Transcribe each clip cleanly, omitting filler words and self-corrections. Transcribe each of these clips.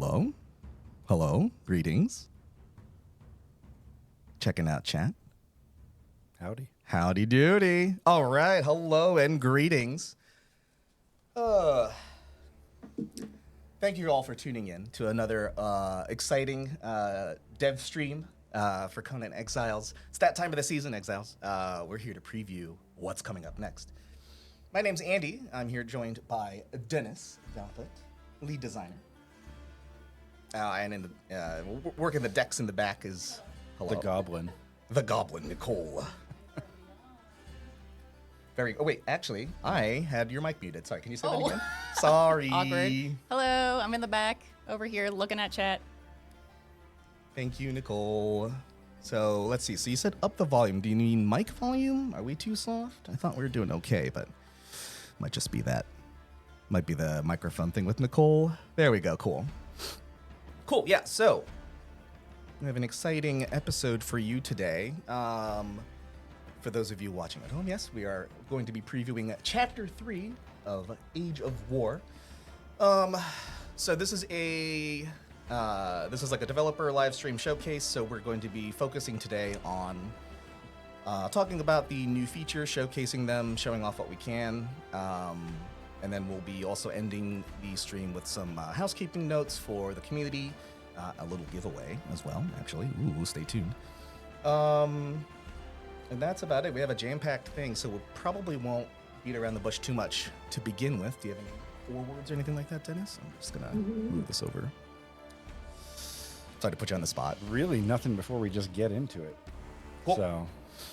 Hello? Hello? Greetings. Checking out chat. Howdy. Howdy doody. All right. Hello and greetings. Thank you all for tuning in to another exciting dev stream for Conan Exiles. It's that time of the season, Exiles. We're here to preview what's coming up next. My name's Andy. I'm here joined by Dennis Galpet, lead designer. And in the working the decks in the back is The Goblin. the Goblin, Nicole. Oh wait, actually, I had your mic muted. Sorry, can you say that again? Sorry. Awkward. Hello, I'm in the back over here looking at chat. Thank you, Nicole. So let's see. So you said up the volume. Do you mean mic volume? Are we too soft? I thought we were doing okay, but might just be that. Might be the microphone thing with Nicole. There we go. Cool. Cool. Yeah. So we have an exciting episode for you today. For those of you watching at home, yes, we are going to be previewing Chapter 3 of Age of War. So this is like a developer live stream showcase. So we're going to be focusing today on talking about the new features, showcasing them, showing off what we can, and then we'll be also ending the stream with some housekeeping notes for the community, a little giveaway as well. Actually, ooh, stay tuned. And that's about it. We have a jam-packed thing, so we probably won't beat around the bush too much to begin with. Do you have any forewords or anything like that, Dennis? I'm just going to move this over. Sorry to put you on the spot. Really nothing before we just get into it. Cool. So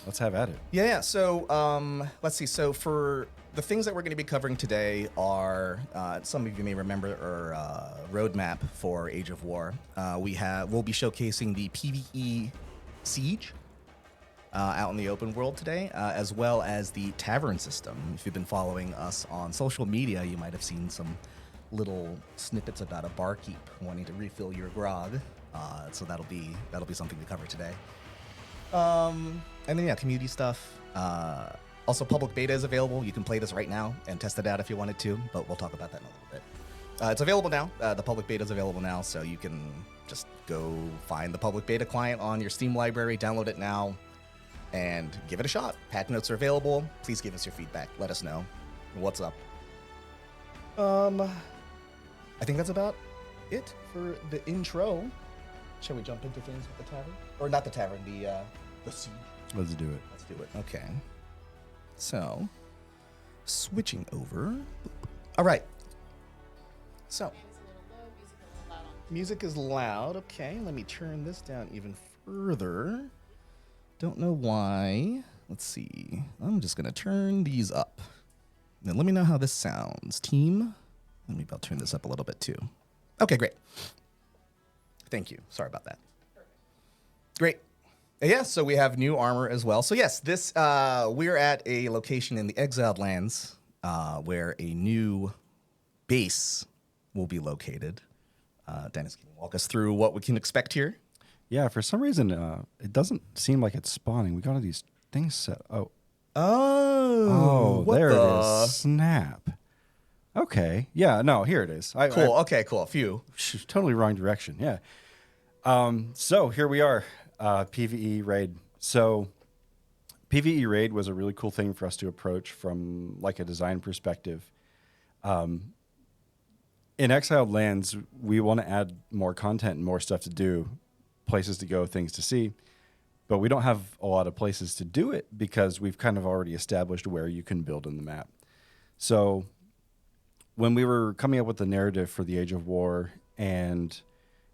let's have at it. Yeah. So let's see. So for the things that we're going to be covering today are, some of you may remember our roadmap for Age of War. We'll be showcasing the PvE Siege. Out in the open world today, as well as the Tavern system. If you've been following us on social media, you might have seen some little snippets about a barkeep wanting to refill your grog. So that'll be something to cover today. And then yeah, community stuff. Also, public beta is available. You can play this right now and test it out if you wanted to, but we'll talk about that in a little bit. It's available now. The public beta is available now, so you can just go find the public beta client on your Steam library, download it now, and give it a shot. Patch notes are available. Please give us your feedback. Let us know what's up. I think that's about it for the intro. Shall we jump into things with the tavern? Or not the tavern, the siege. Let's do it. Let's do it. Okay. So, switching over. All right. So, music is loud. Okay, let me turn this down even further. Don't know why. Let's see. I'm just going to turn these up. Now let me know how this sounds. Team, let me turn this up a little bit too. Okay, great. Thank you. Sorry about that. Great. Yeah, so we have new armor as well. So yes, this we're at a location in the Exiled Lands where a new base will be located. Dennis, can you walk us through what we can expect here? Yeah, for some reason, it doesn't seem like it's spawning. We got all these things set. Oh, there it is. Snap. Okay. Yeah, no, here it is. Cool. Okay, cool. Phew. Totally wrong direction. Yeah. So here we are, PvE raid. So PvE raid was a really cool thing for us to approach from like a design perspective. In Exiled Lands, we want to add more content and more stuff to do, places to go, things to see, but we don't have a lot of places to do it because we've kind of already established where you can build in the map. So when we were coming up with the narrative for the Age of War, and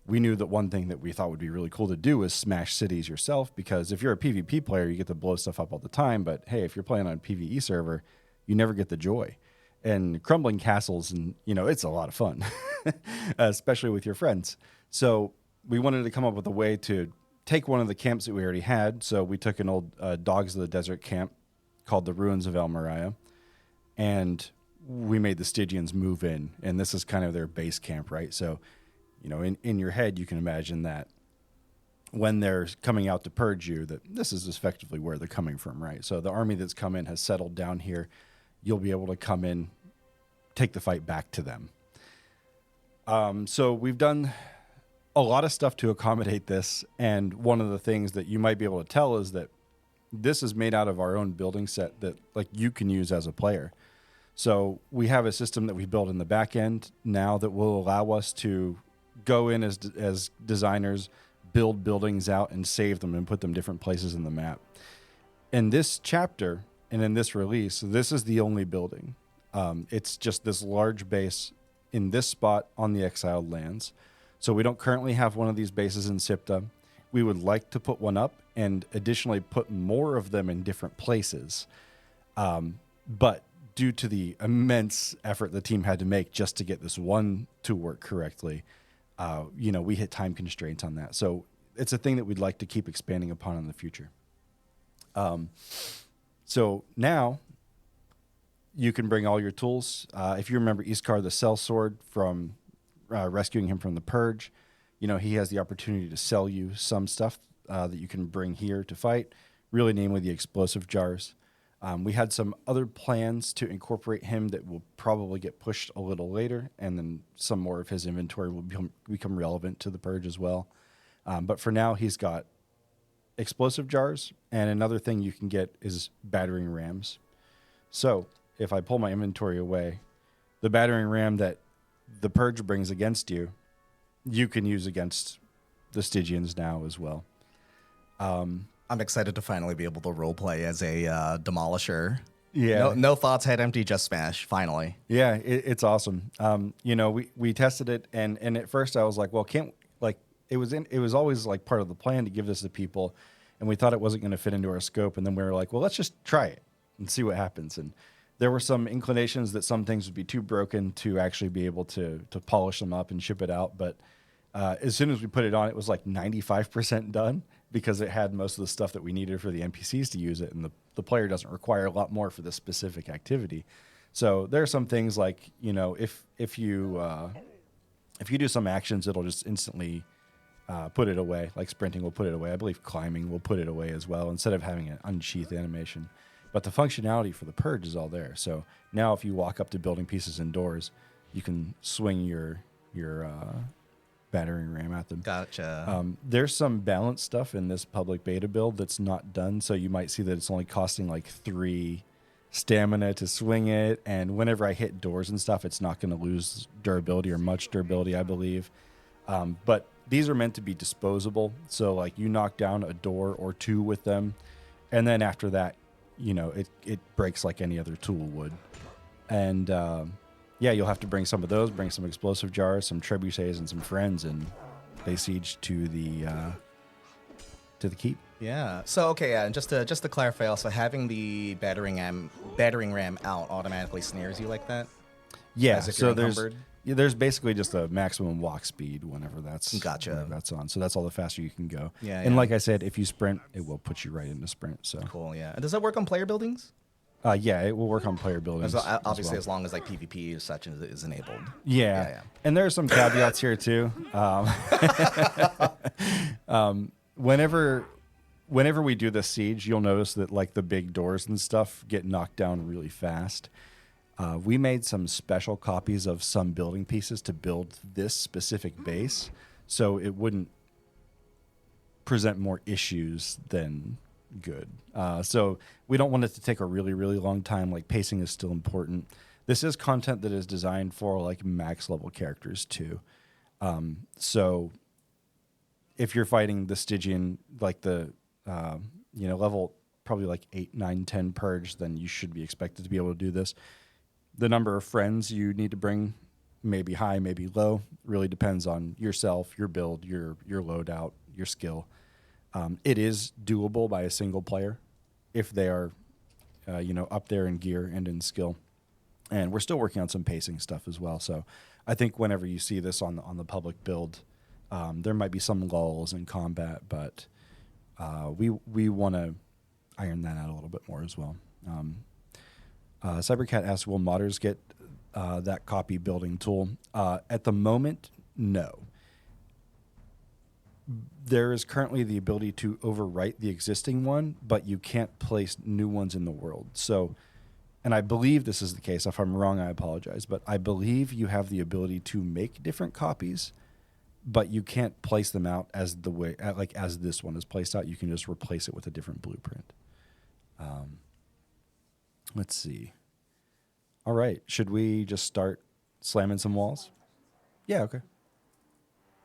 we knew that one thing that we thought would be really cool to do is smash cities yourself, because if you're a PvP player, you get to blow stuff up all the time, but hey, if you're playing on a PvE server, you never get the joy. And crumbling castles, and it's a lot of fun, especially with your friends. So we wanted to come up with a way to take one of the camps that we already had. So we took an old Dogs of the Desert camp called the Ruins of El Moriah, and we made the Stygians move in, and this is kind of their base camp, right? So, in your head, you can imagine that when they're coming out to purge you, that this is effectively where they're coming from, right? So the army that's come in has settled down here. You'll be able to come in, take the fight back to them. So we've done a lot of stuff to accommodate this, and one of the things that you might be able to tell is that this is made out of our own building set that like you can use as a player. So we have a system that we built in the back end now that will allow us to go in as designers, build buildings out and save them and put them different places in the map. In this chapter and in this release, this is the only building. It's just this large base in this spot on the Exiled Lands. So we don't currently have one of these bases in SIPTA. We would like to put one up and additionally put more of them in different places. But due to the immense effort the team had to make just to get this one to work correctly, we hit time constraints on that. So it's a thing that we'd like to keep expanding upon in the future. So now you can bring all your tools. If you remember Iskar the Sellsword from rescuing him from the Purge, he has the opportunity to sell you some stuff that you can bring here to fight, really namely the explosive jars. We had some other plans to incorporate him that will probably get pushed a little later, and then some more of his inventory will become relevant to the Purge as well. But for now, he's got explosive jars, and another thing you can get is battering rams. So if I pull my inventory away, the battering ram that the Purge brings against you, you can use against the Stygians now as well. I'm excited to finally be able to roleplay as a demolisher. Yeah. No thoughts, head empty, just smash. Finally. Yeah, it's awesome. We tested it, and at first I was like, well, it was always like part of the plan to give this to people, and we thought it wasn't going to fit into our scope, and then we were like, well, let's just try it and see what happens. And there were some inclinations that some things would be too broken to actually be able to polish them up and ship it out, but as soon as we put it on, it was like 95% done because it had most of the stuff that we needed for the NPCs to use it, and the player doesn't require a lot more for this specific activity. So there are some things like, if you do some actions, it'll just instantly put it away. Like sprinting will put it away. I believe climbing will put it away as well, instead of having an unsheath animation. But the functionality for the Purge is all there. So now if you walk up to building pieces indoors, you can swing your battering ram at them. Gotcha. There's some balance stuff in this public beta build that's not done. So you might see that it's only costing like 3 stamina to swing it. And whenever I hit doors and stuff, it's not going to lose durability or much durability, I believe. But these are meant to be disposable. So like you knock down a door or 2 with them, and then after that, it breaks like any other tool would. And you'll have to bring some of those, bring some explosive jars, some trebuchets, and some friends, and they siege to the keep. Yeah. So and just to clarify, also having the battering ram out automatically snares you like that. Yeah. As if you're encumbered? There's basically just a maximum walk speed whenever that's on. So that's all the faster you can go. Yeah. And like I said, if you sprint, it will put you right into sprint. So cool. Yeah. And does that work on player buildings? Yeah, it will work on player buildings. Obviously, as long as like PvP as such is enabled. Yeah. And there are some caveats here too. Whenever we do the siege, you'll notice that like the big doors and stuff get knocked down really fast. We made some special copies of some building pieces to build this specific base, so it wouldn't present more issues than good. So we don't want it to take a really, really long time. Like pacing is still important. This is content that is designed for like max level characters too. So if you're fighting the Stygian, like the level probably like 8, 9, 10 Purge, then you should be expected to be able to do this. The number of friends you need to bring may be high, maybe low. Really depends on yourself, your build, your loadout, your skill. It is doable by a single player if they are, up there in gear and in skill. And we're still working on some pacing stuff as well. So I think whenever you see this on the public build, there might be some lulls in combat, but we want to iron that out a little bit more as well. Cybercat asks, will modders get that copy building tool? At the moment, no. There is currently the ability to overwrite the existing one, but you can't place new ones in the world. So and I believe this is the case. If I'm wrong, I apologize. But I believe you have the ability to make different copies, but you can't place them out as the way, like as this one is placed out. You can just replace it with a different blueprint. Let's see. All right. Should we just start slamming some walls? Yeah, okay.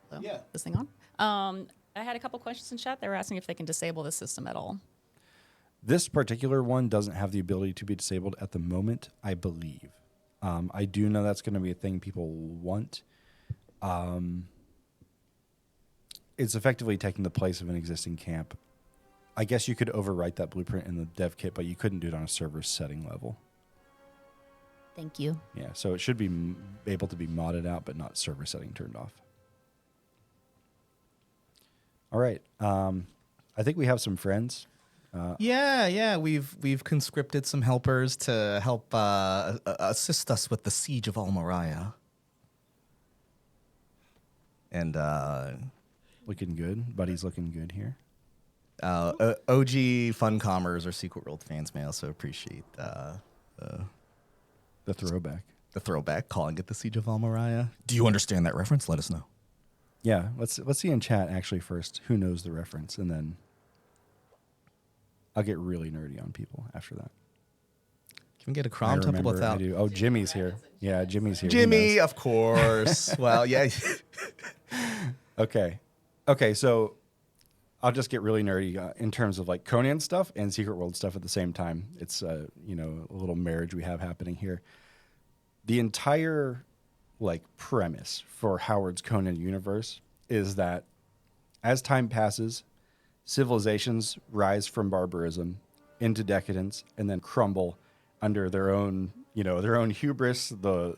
So, Yeah. This thing on? I had a couple questions in chat. They were asking if they can disable the system at all. This particular one doesn't have the ability to be disabled at the moment, I believe. I do know that's going to be a thing people want. It's effectively taking the place of an existing camp. I guess you could overwrite that blueprint in the dev kit, but you couldn't do it on a server setting level. Thank you. Yeah, so it should be able to be modded out, but not server setting turned off. All right. I think we have some friends. Yeah. We've conscripted some helpers to help assist us with the siege of Almoriah. And Looking good. Buddy's looking good here. OG Funcomers or Secret World fans may also appreciate The throwback. the throwback, calling it the siege of Almoriah. Do you understand that reference? Let us know. Yeah, let's see in chat actually first who knows the reference, and then I'll get really nerdy on people after that. Can we get a I Crom temple remember without I do. Oh, Jimmy's here. Yeah, Jimmy's here. He Jimmy? knows. Of course. Well, yeah. Okay, so I'll just get really nerdy in terms of like Conan stuff and Secret World stuff at the same time. It's a little marriage we have happening here. The entire like premise for Howard's Conan universe is that as time passes, civilizations rise from barbarism into decadence and then crumble under their own hubris, the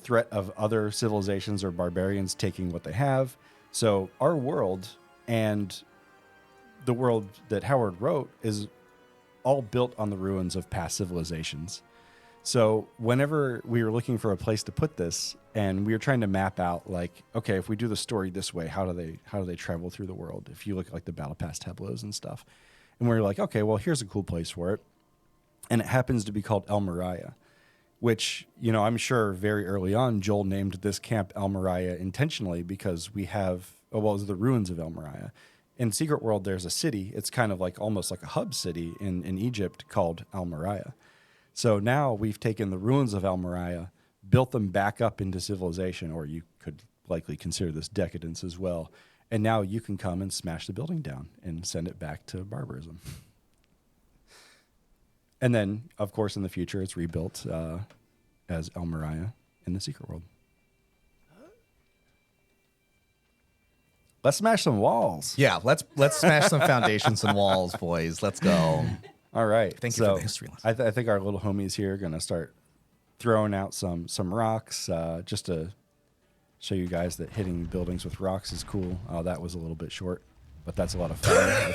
threat of other civilizations or barbarians taking what they have. So our world and the world that Howard wrote is all built on the ruins of past civilizations. So whenever we were looking for a place to put this, and we were trying to map out, like, okay, if we do the story this way, how do they travel through the world? If you look at like the Battle Pass tableaus and stuff, and we were like, okay, well, here's a cool place for it, and it happens to be called El Moriah, which I'm sure very early on Joel named this camp El Moriah intentionally because we have it was the ruins of El Moriah. In Secret World, there's a city. It's kind of like almost like a hub city in Egypt called El Moriah. So now we've taken the ruins of El Moriah, built them back up into civilization, or you could likely consider this decadence as well. And now you can come and smash the building down and send it back to barbarism. And then, of course, in the future, it's rebuilt as El Moriah in the Secret World. Let's smash some walls. Yeah, let's smash some foundations and walls, boys. Let's go. All right. Thank you for the history lesson. I think our little homies here are going to start throwing out some rocks just to show you guys that hitting buildings with rocks is cool. That was a little bit short, but that's a lot of fun.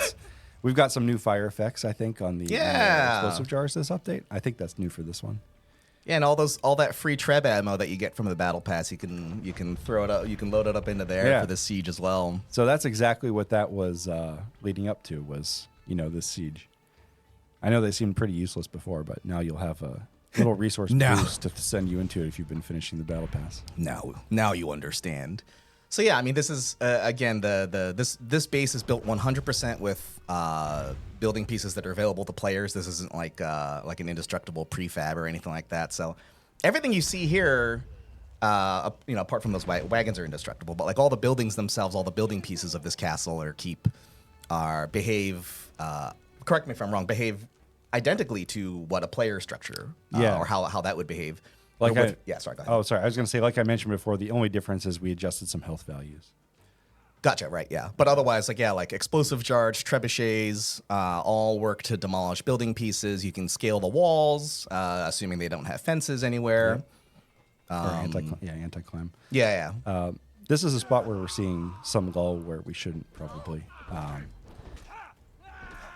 We've got some new fire effects, I think, on the explosive jars this update. I think that's new for this one. Yeah, and all that free Treb ammo that you get from the battle pass, you can throw it up, you can load it up into there for the siege as well. So that's exactly what that was leading up to was, this siege. I know they seemed pretty useless before, but now you'll have a little resource boost to send you into it if you've been finishing the battle pass. Now you understand. So yeah, I mean, this is again this base is built 100% with building pieces that are available to players. This isn't like an indestructible prefab or anything like that. So everything you see here, apart from those wagons are indestructible, but like all the buildings themselves, all the building pieces of this castle behave. Correct me if I'm wrong. Behave identically to what a player structure, or how that would behave. Sorry, go ahead. Oh, sorry. I was going to say, like I mentioned before, the only difference is we adjusted some health values. Gotcha, right, yeah. But otherwise, like explosive charge, trebuchets, all work to demolish building pieces. You can scale the walls, assuming they don't have fences anywhere. Yeah. Anti-climb. Yeah. This is a spot where we're seeing some lull where we shouldn't probably.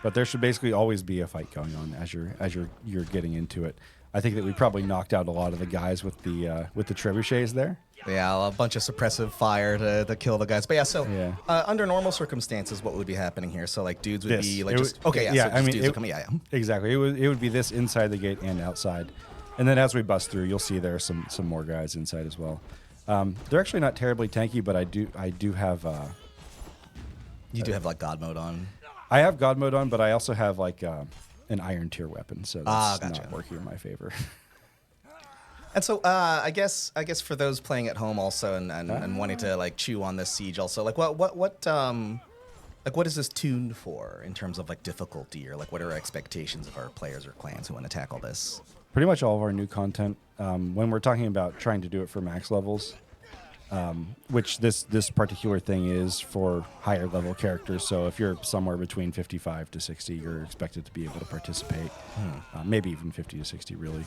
But there should basically always be a fight going on as you're getting into it. I think that we probably knocked out a lot of the guys with the trebuchets there. Yeah, a bunch of suppressive fire to kill the guys. But yeah, so Yeah. under normal circumstances, what would be happening here? So like dudes would This. be like It just would- okay, yeah. yeah, So just I mean, dudes would come, yeah. Exactly. It would be this inside the gate and outside, and then as we bust through, you'll see there are some more guys inside as well. They're actually not terribly tanky, but I do have. You do have like God mode on. I have God mode on, but I also have like an iron tier weapon, so that's gotcha. not working in my favor. And so I guess for those playing at home also and wanting to like chew on this siege also, like what is this tuned for in terms of like difficulty, or like what are our expectations of our players or clans who want to tackle this? Pretty much all of our new content. When we're talking about trying to do it for max levels, which this particular thing is for higher level characters. So if you're somewhere between 55 to 60, you're expected to be able to participate. Maybe even 50 to 60, really.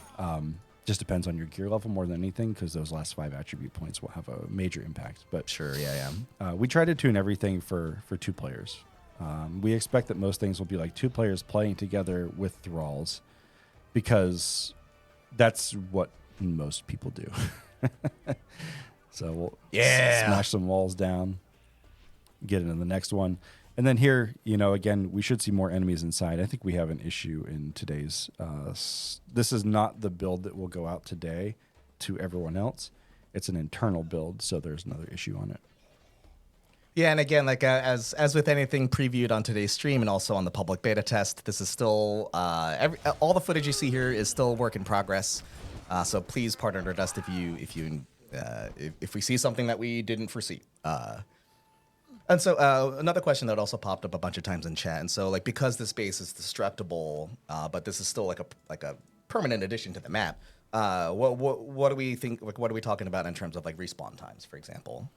Just depends on your gear level more than anything, because those last 5 attribute points will have a major impact. But Sure, yeah. we try to tune everything for 2 players. We expect that most things will be like 2 players playing together with thralls, because that's what most people do. So we'll smash some walls down, get into the next one. And then here, again, we should see more enemies inside. I think we have an issue in today's. This is not the build that will go out today to everyone else. It's an internal build, so there's another issue on it. Yeah, and again, like as with anything previewed on today's stream and also on the public beta test, this is still all the footage you see here is still work in progress. So please pardon our dust if we see something that we didn't foresee. And so another question that also popped up a bunch of times in chat, and so like because this base is destructible, but this is still like a permanent addition to the map. What do we think? Like, what are we talking about in terms of like respawn times, for example?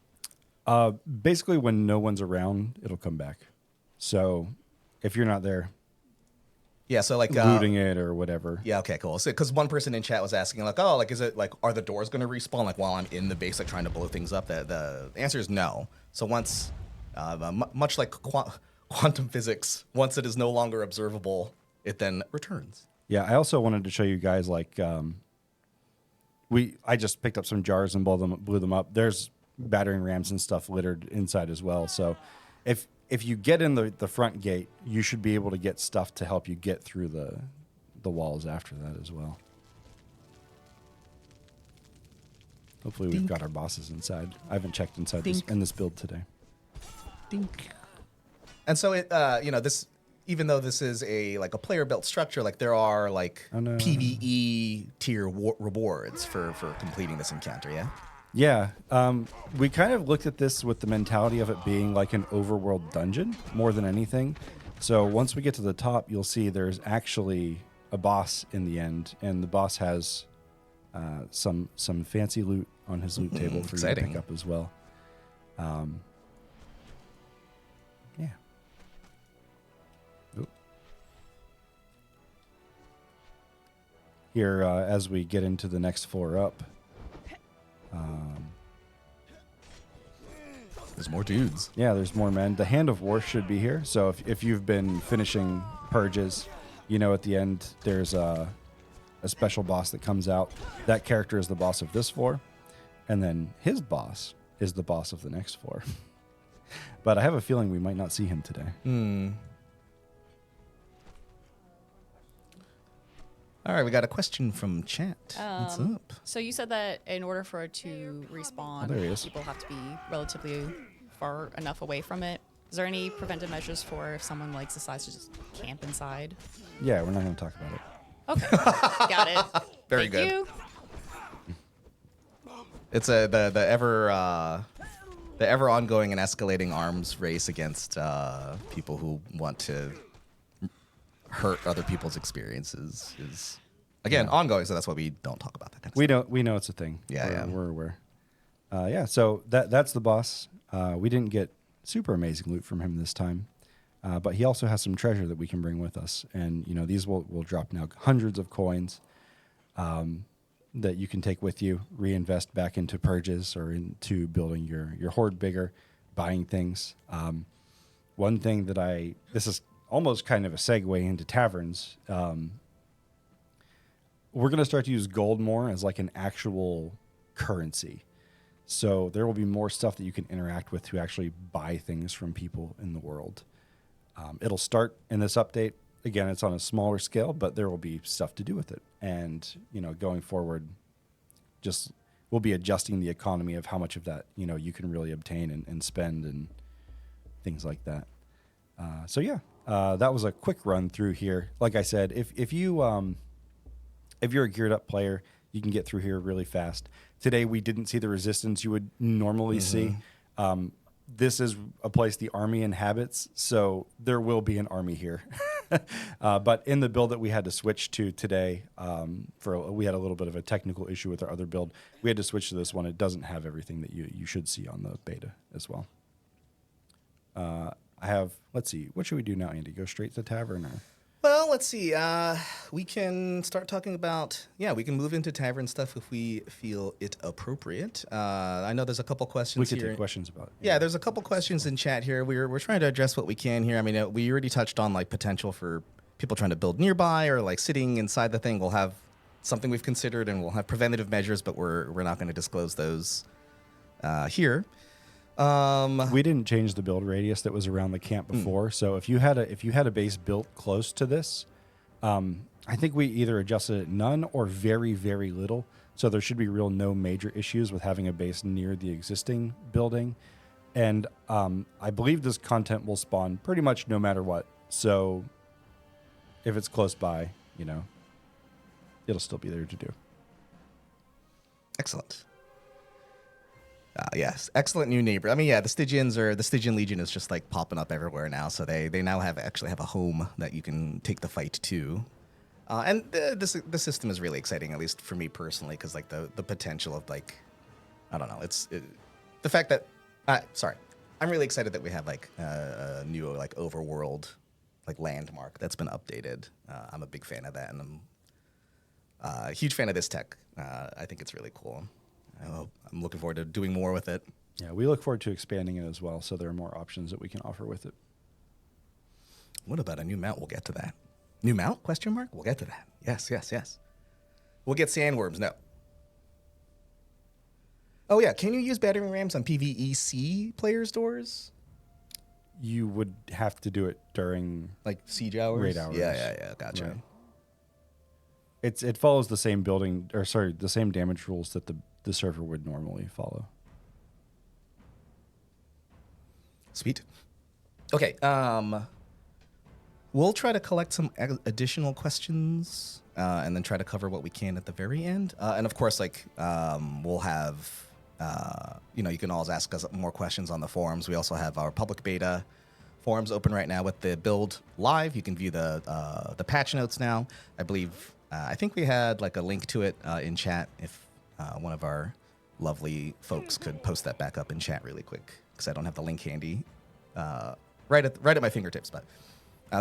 Basically, when no one's around, it'll come back. So if you're not there, Yeah, so like looting it or whatever. Yeah, okay, cool. So because one person in chat was asking like, oh, like is it like are the doors going to respawn like while I'm in the base like trying to blow things up? The answer is no. So once, much like quantum physics, once it is no longer observable, it then returns. Yeah, I also wanted to show you guys like I just picked up some jars and blew them up. There's battering rams and stuff littered inside as well. So if you get in the front gate, you should be able to get stuff to help you get through the walls after that as well. Hopefully we've got our bosses inside. I haven't checked inside in this build today. Dink. And so it this, even though this is a player built structure, like there are like PvE tier rewards for completing this encounter. Yeah. Yeah, we kind of looked at this with the mentality of it being like an overworld dungeon more than anything. So once we get to the top, you'll see there's actually a boss in the end, and the boss has some fancy loot on his loot table for you to pick up as well. Yeah. Oop. Here, as we get into the next floor up. There's more dudes. Yeah, there's more men. The Hand of War should be here. So if you've been finishing purges, at the end there's a special boss that comes out. That character is the boss of this floor, and then his boss is the boss of the next floor. But I have a feeling we might not see him today. All right, we got a question from chat. What's up? So you said that in order for it to respawn, there he is. people have to be relatively far enough away from it. Is there any preventive measures for if someone decides to just camp inside? Yeah, we're not going to talk about it. Okay, got it. Very Thank good. you. It's the ever ongoing and escalating arms race against people who want to hurt other people's experiences is again ongoing. So that's why we don't talk about that kind of stuff. We know it's a thing. Yeah, we're aware. So that's the boss. We didn't get super amazing loot from him this time, but he also has some treasure that we can bring with us, and these will drop now hundreds of coins that you can take with you, reinvest back into purges or into building your horde bigger, buying things. One thing that this is almost kind of a segue into taverns. we're going to start to use gold more as like an actual currency. So there will be more stuff that you can interact with to actually buy things from people in the world. It'll start in this update. Again, it's on a smaller scale, but there will be stuff to do with it. And, going forward, just we'll be adjusting the economy of how much of that, you can really obtain and spend and things like that. That was a quick run through here. Like I said, if you're a geared up player, you can get through here really fast. Today, we didn't see the resistance you would normally see. This is a place the army inhabits, so there will be an army here. But in the build that we had to switch to today, we had a little bit of a technical issue with our other build. We had to switch to this one. It doesn't have everything that you should see on the beta as well. Let's see, what should we do now, Andy? Go straight to Tavern? Or? Well, let's see. We can start talking about, we can move into Tavern stuff if we feel it appropriate. I know there's a couple questions We could here. take questions about it. Yeah, there's a couple questions in chat here. We're trying to address what we can here. I mean, we already touched on like potential for people trying to build nearby or like sitting inside the thing. We'll have something we've considered, and we'll have preventative measures, but we're not going to disclose those here. We didn't change the build radius that was around the camp before. So if you had a base built close to this, I think we either adjusted it none or very, very little. So there should be no major issues with having a base near the existing building. And I believe this content will spawn pretty much no matter what. So if it's close by, it'll still be there to do. Excellent. Yes, excellent new neighbor. I mean, the Stygian Legion is just like popping up everywhere now. So they now actually have a home that you can take the fight to. And the system is really exciting, at least for me personally, because like the potential of like, I don't know, the fact that, I'm really excited that we have like a new like overworld like landmark that's been updated. I'm a big fan of that, and I'm a huge fan of this tech. I think it's really cool. I'm looking forward to doing more with it. Yeah, we look forward to expanding it as well, so there are more options that we can offer with it. What about a new mount? We'll get to that. New mount? Question mark? We'll get to that. Yes. We'll get sandworms. No. Oh, yeah. Can you use battering rams on PvE Siege players' doors? You would have to do it during like siege hours? Raid hours. Yeah. Gotcha. Right. It follows the same the same damage rules that the server would normally follow. Sweet. Okay. We'll try to collect some additional questions and then try to cover what we can at the very end. And of course, we'll have, you can always ask us more questions on the forums. We also have our public beta forums open right now with the build live. You can view the patch notes now. I think we had like a link to it in chat. If one of our lovely folks could post that back up in chat really quick, because I don't have the link handy right at my fingertips. But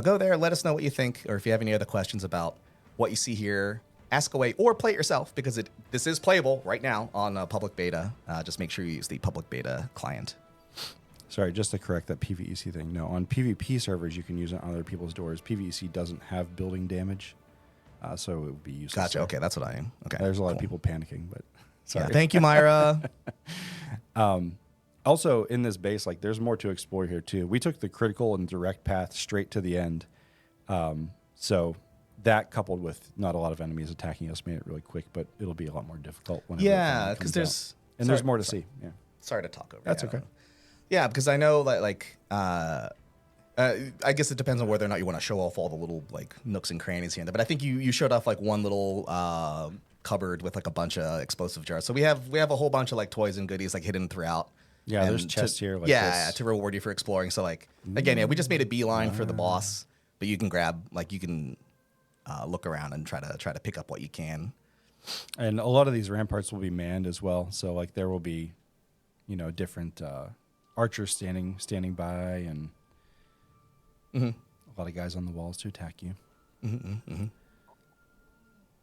go there, let us know what you think, or if you have any other questions about what you see here, ask away or play it yourself, because this is playable right now on public beta. Just make sure you use the public beta client. Sorry, just to correct that PvEC thing. No, on PvP servers, you can use it on other people's doors. PvEC doesn't have building damage. So it would be useless. Gotcha. Okay, that's what I am. Okay. There's a lot of people panicking, but sorry. Yeah, thank you, Myra. Also, in this base, there's more to explore here too. We took the critical and direct path straight to the end. So that, coupled with not a lot of enemies attacking us, made it really quick. But it'll be a lot more difficult whenever. Yeah, because there's more to see. Yeah. Sorry to talk over. That's okay. Yeah, because I know that I guess it depends on whether or not you want to show off all the little nooks and crannies here and there. But I think you showed off one little cupboard with a bunch of explosive jars. So we have a whole bunch of toys and goodies hidden throughout. Yeah, there's chests here. This. To reward you for exploring. So again, we just made a beeline for the boss, but you can grab you can look around and try to pick up what you can. And a lot of these ramparts will be manned as well. So there will be, different archers standing by and. Mm-hmm. A lot of guys on the walls to attack you. Mm-hmm.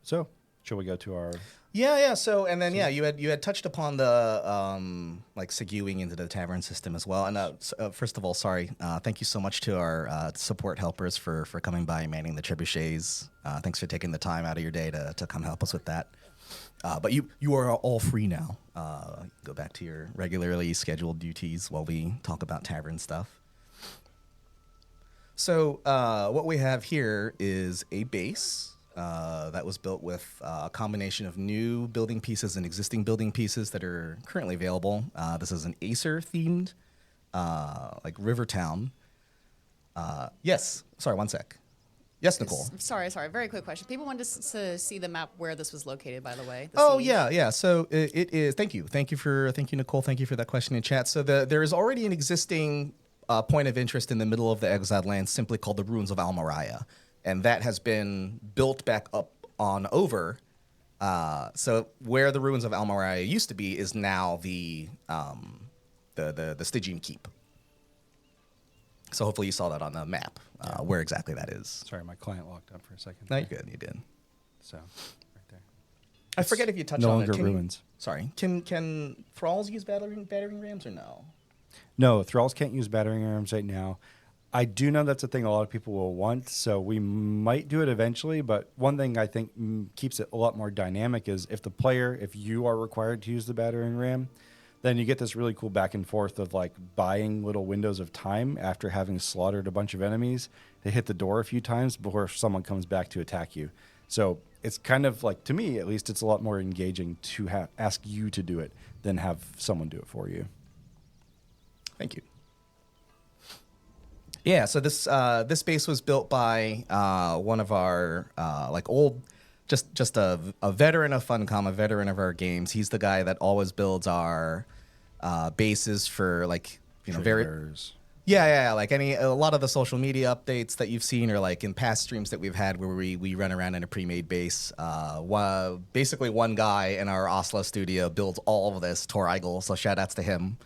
So, Shall we go to our? Yeah. So and then you had touched upon the like seguing into the tavern system as well. And first of all, sorry, thank you so much to our support helpers for coming by and manning the trebuchets. Thanks for taking the time out of your day to come help us with that. But you are all free now. Go back to your regularly scheduled duties while we talk about tavern stuff. So what we have here is a base that was built with a combination of new building pieces and existing building pieces that are currently available. This is an Aesir themed, like river town. Yes. Sorry, one sec. Yes, Nicole. Sorry. Very quick question. People wanted to see the map where this was located, by the way. Siege. Yeah. So it is. Thank you, Nicole. Thank you for that question in chat. So there is already an existing point of interest in the middle of the Exiled Lands, simply called the Ruins of Almariah, and that has been built back up on over. So where the Ruins of Almariah used to be is now the Stygian Keep. So hopefully you saw that on the map, where exactly that is. Sorry, my client locked up for a second. No, you're good. You did. So, right there. I forget if you touched no on it. longer ruins. Sorry. Can thralls use battering rams or no? No, thralls can't use battering rams right now. I do know that's a thing a lot of people will want, so we might do it eventually. But one thing I think keeps it a lot more dynamic is if you are required to use the battering ram, then you get this really cool back and forth of like buying little windows of time after having slaughtered a bunch of enemies to hit the door a few times before someone comes back to attack you. So it's kind of like, to me at least, it's a lot more engaging to ask you to do it than have someone do it for you. Thank you. Yeah, so this base was built by one of our just a veteran of Funcom, a veteran of our games. He's the guy that always builds our bases for like Triggers. like a lot of the social media updates that you've seen, or like in past streams that we've had where we run around in a pre-made base. Basically one guy in our Oslo studio builds all of this, Tor Eigel, so shout outs to him.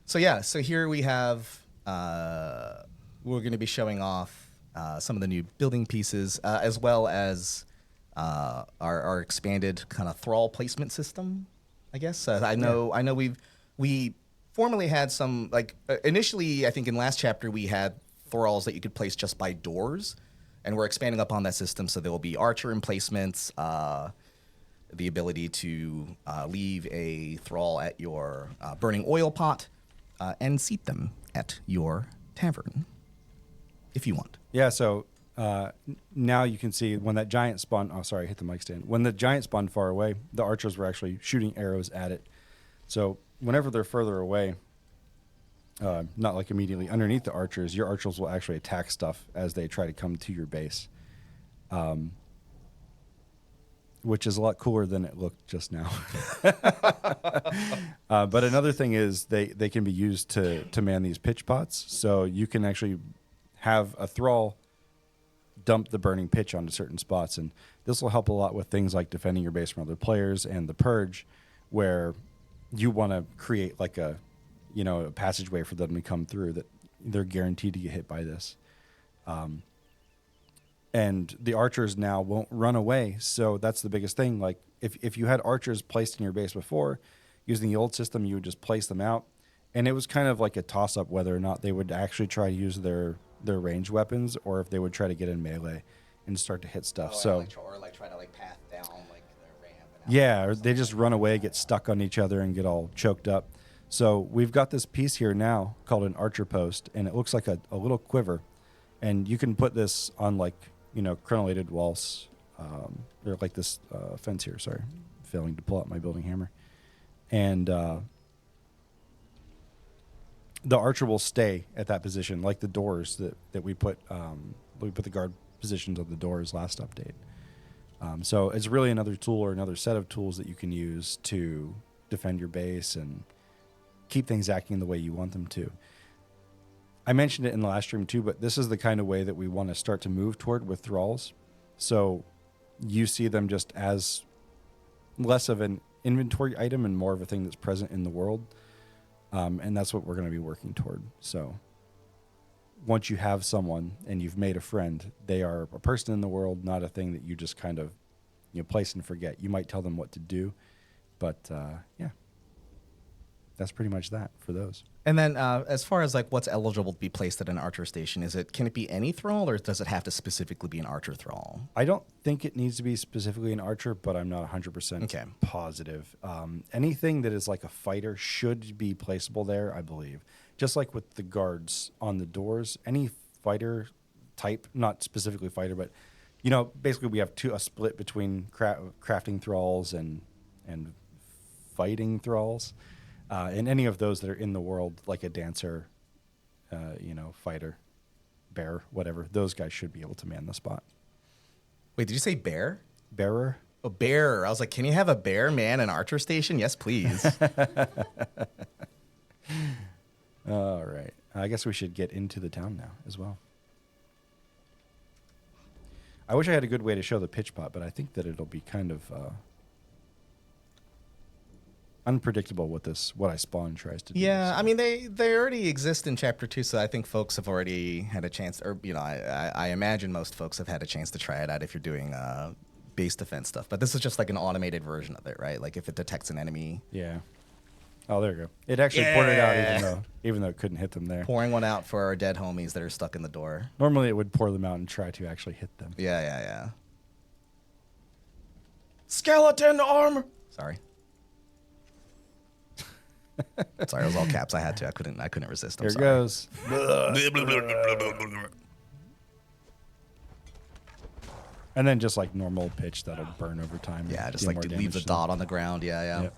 So here we have we're going to be showing off some of the new building pieces, as well as our expanded kind of thrall placement system, I guess. I know we formerly had some, like initially I think in last chapter we had thralls that you could place just by doors, and we're expanding upon that system, so there will be archer emplacements, the ability to leave a thrall at your burning oil pot, and seat them at your tavern if you want. Yeah, so now you can see when that giant spawned. Oh, sorry, I hit the mic stand. When the giant spawned far away, the archers were actually shooting arrows at it. So whenever they're further away, not like immediately underneath the archers, your archers will actually attack stuff as they try to come to your base, which is a lot cooler than it looked just now. But another thing is they can be used to man these pitch pots. So you can actually have a thrall dump the burning pitch onto certain spots. And this will help a lot with things like defending your base from other players, and the purge, where you want to create like a passageway for them to come through that they're guaranteed to get hit by this. And the archers now won't run away. So that's the biggest thing. Like if you had archers placed in your base before, using the old system, you would just place them out. And it was kind of like a toss-up whether or not they would actually try to use their ranged weapons, or if they would try to get in melee and start to hit stuff. Or try to path down like the ramp. Yeah, or they just run away, get stuck on each other, and get all choked up. So we've got this piece here now called an archer post, and it looks like a little quiver. And you can put this on crenellated walls, or like this fence here. Sorry, failing to pull out my building hammer. And the archer will stay at that position, like the doors that we put the guard positions on the doors last update. So it's really another tool, or another set of tools that you can use to defend your base and keep things acting the way you want them to. I mentioned it in the last stream too, but this is the kind of way that we want to start to move toward with thralls. So you see them just as less of an inventory item and more of a thing that's present in the world. And that's what we're going to be working toward. So once you have someone and you've made a friend, they are a person in the world, not a thing that you just kind of place and forget. You might tell them what to do, but yeah, that's pretty much that for those. And then as far as like what's eligible to be placed at an archer station, can it be any thrall, or does it have to specifically be an archer thrall? I don't think it needs to be specifically an archer, but I'm not 100% positive. Anything that is like a fighter should be placeable there, I believe. Just like with the guards on the doors, any fighter type, not specifically fighter, but basically we have a split between crafting thralls and fighting thralls. And any of those that are in the world, like a dancer, fighter, bear, whatever, those guys should be able to man the spot. Wait, did you say bear? Bearer? A bear. I was like, can you have a bear man an archer station? Yes, please. All right. I guess we should get into the town now as well. I wish I had a good way to show the pitch pot, but I think that it'll be kind of unpredictable what I spawn tries to do. Yeah, so. I mean they already exist in Chapter 2, so I think folks have already had a chance, or I imagine most folks have had a chance to try it out if you're doing base defense stuff. But this is just like an automated version of it, right? Like if it detects an enemy. Yeah. Oh, there you go. It actually poured it out even though it couldn't hit them there. Pouring one out for our dead homies that are stuck in the door. Normally it would pour them out and try to actually hit them. Yeah. Skeleton armor. Sorry. Sorry, it was all caps. I had to. I couldn't resist. Here it goes. And then just like normal pitch that'll burn over time. Yeah, just like leave the dot on the ground. Yeah. Yep.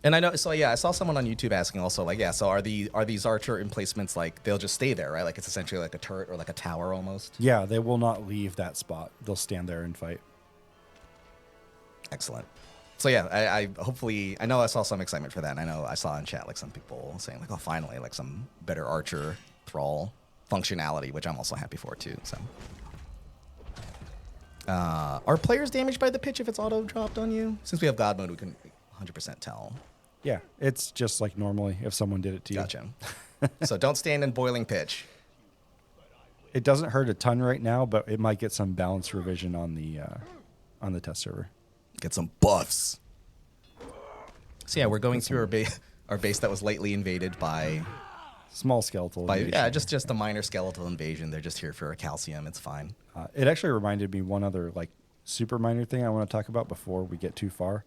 And I know, so yeah, I saw someone on YouTube asking also, like, yeah, so are these archer emplacements like they'll just stay there, right? Like it's essentially like a turret or like a tower almost. Yeah, they will not leave that spot. They'll stand there and fight. Excellent. So yeah, I hopefully, I know I saw some excitement for that. And I know I saw in chat like some people saying like, oh, finally, like some better archer thrall functionality, which I'm also happy for too. So, are players damaged by the pitch if it's auto dropped on you? Since we have God mode, we can 100% tell. Yeah, it's just like normally if someone did it to you. Gotcha. So don't stand in boiling pitch. It doesn't hurt a ton right now, but it might get some balance revision on the test server. Get some buffs. So yeah, we're going through our base that was lightly invaded by small skeletal invasion. Yeah, just a minor skeletal invasion. They're just here for a calcium. It's fine. It actually reminded me one other like super minor thing I want to talk about before we get too far.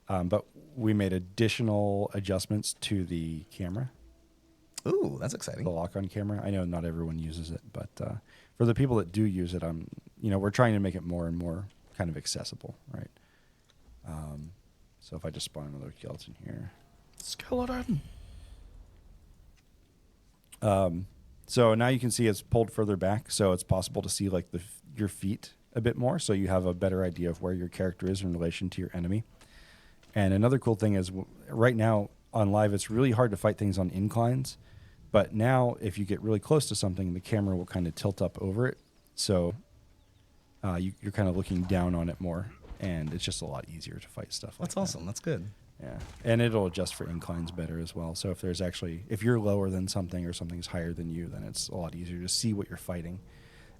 But we made additional adjustments to the camera. Ooh, that's exciting. The lock-on camera. I know not everyone uses it, but for the people that do use it, we're trying to make it more and more kind of accessible, right? So if I just spawn another skeleton here. Skeleton. So now you can see it's pulled further back, so it's possible to see like your feet a bit more, so you have a better idea of where your character is in relation to your enemy. And another cool thing is right now on live, it's really hard to fight things on inclines. But now if you get really close to something, the camera will kind of tilt up over it. So you're kind of looking down on it more. And it's just a lot easier to fight stuff like that. That's awesome. That's good. Yeah. And it'll adjust for inclines better as well. So if you're lower than something or something's higher than you, then it's a lot easier to see what you're fighting.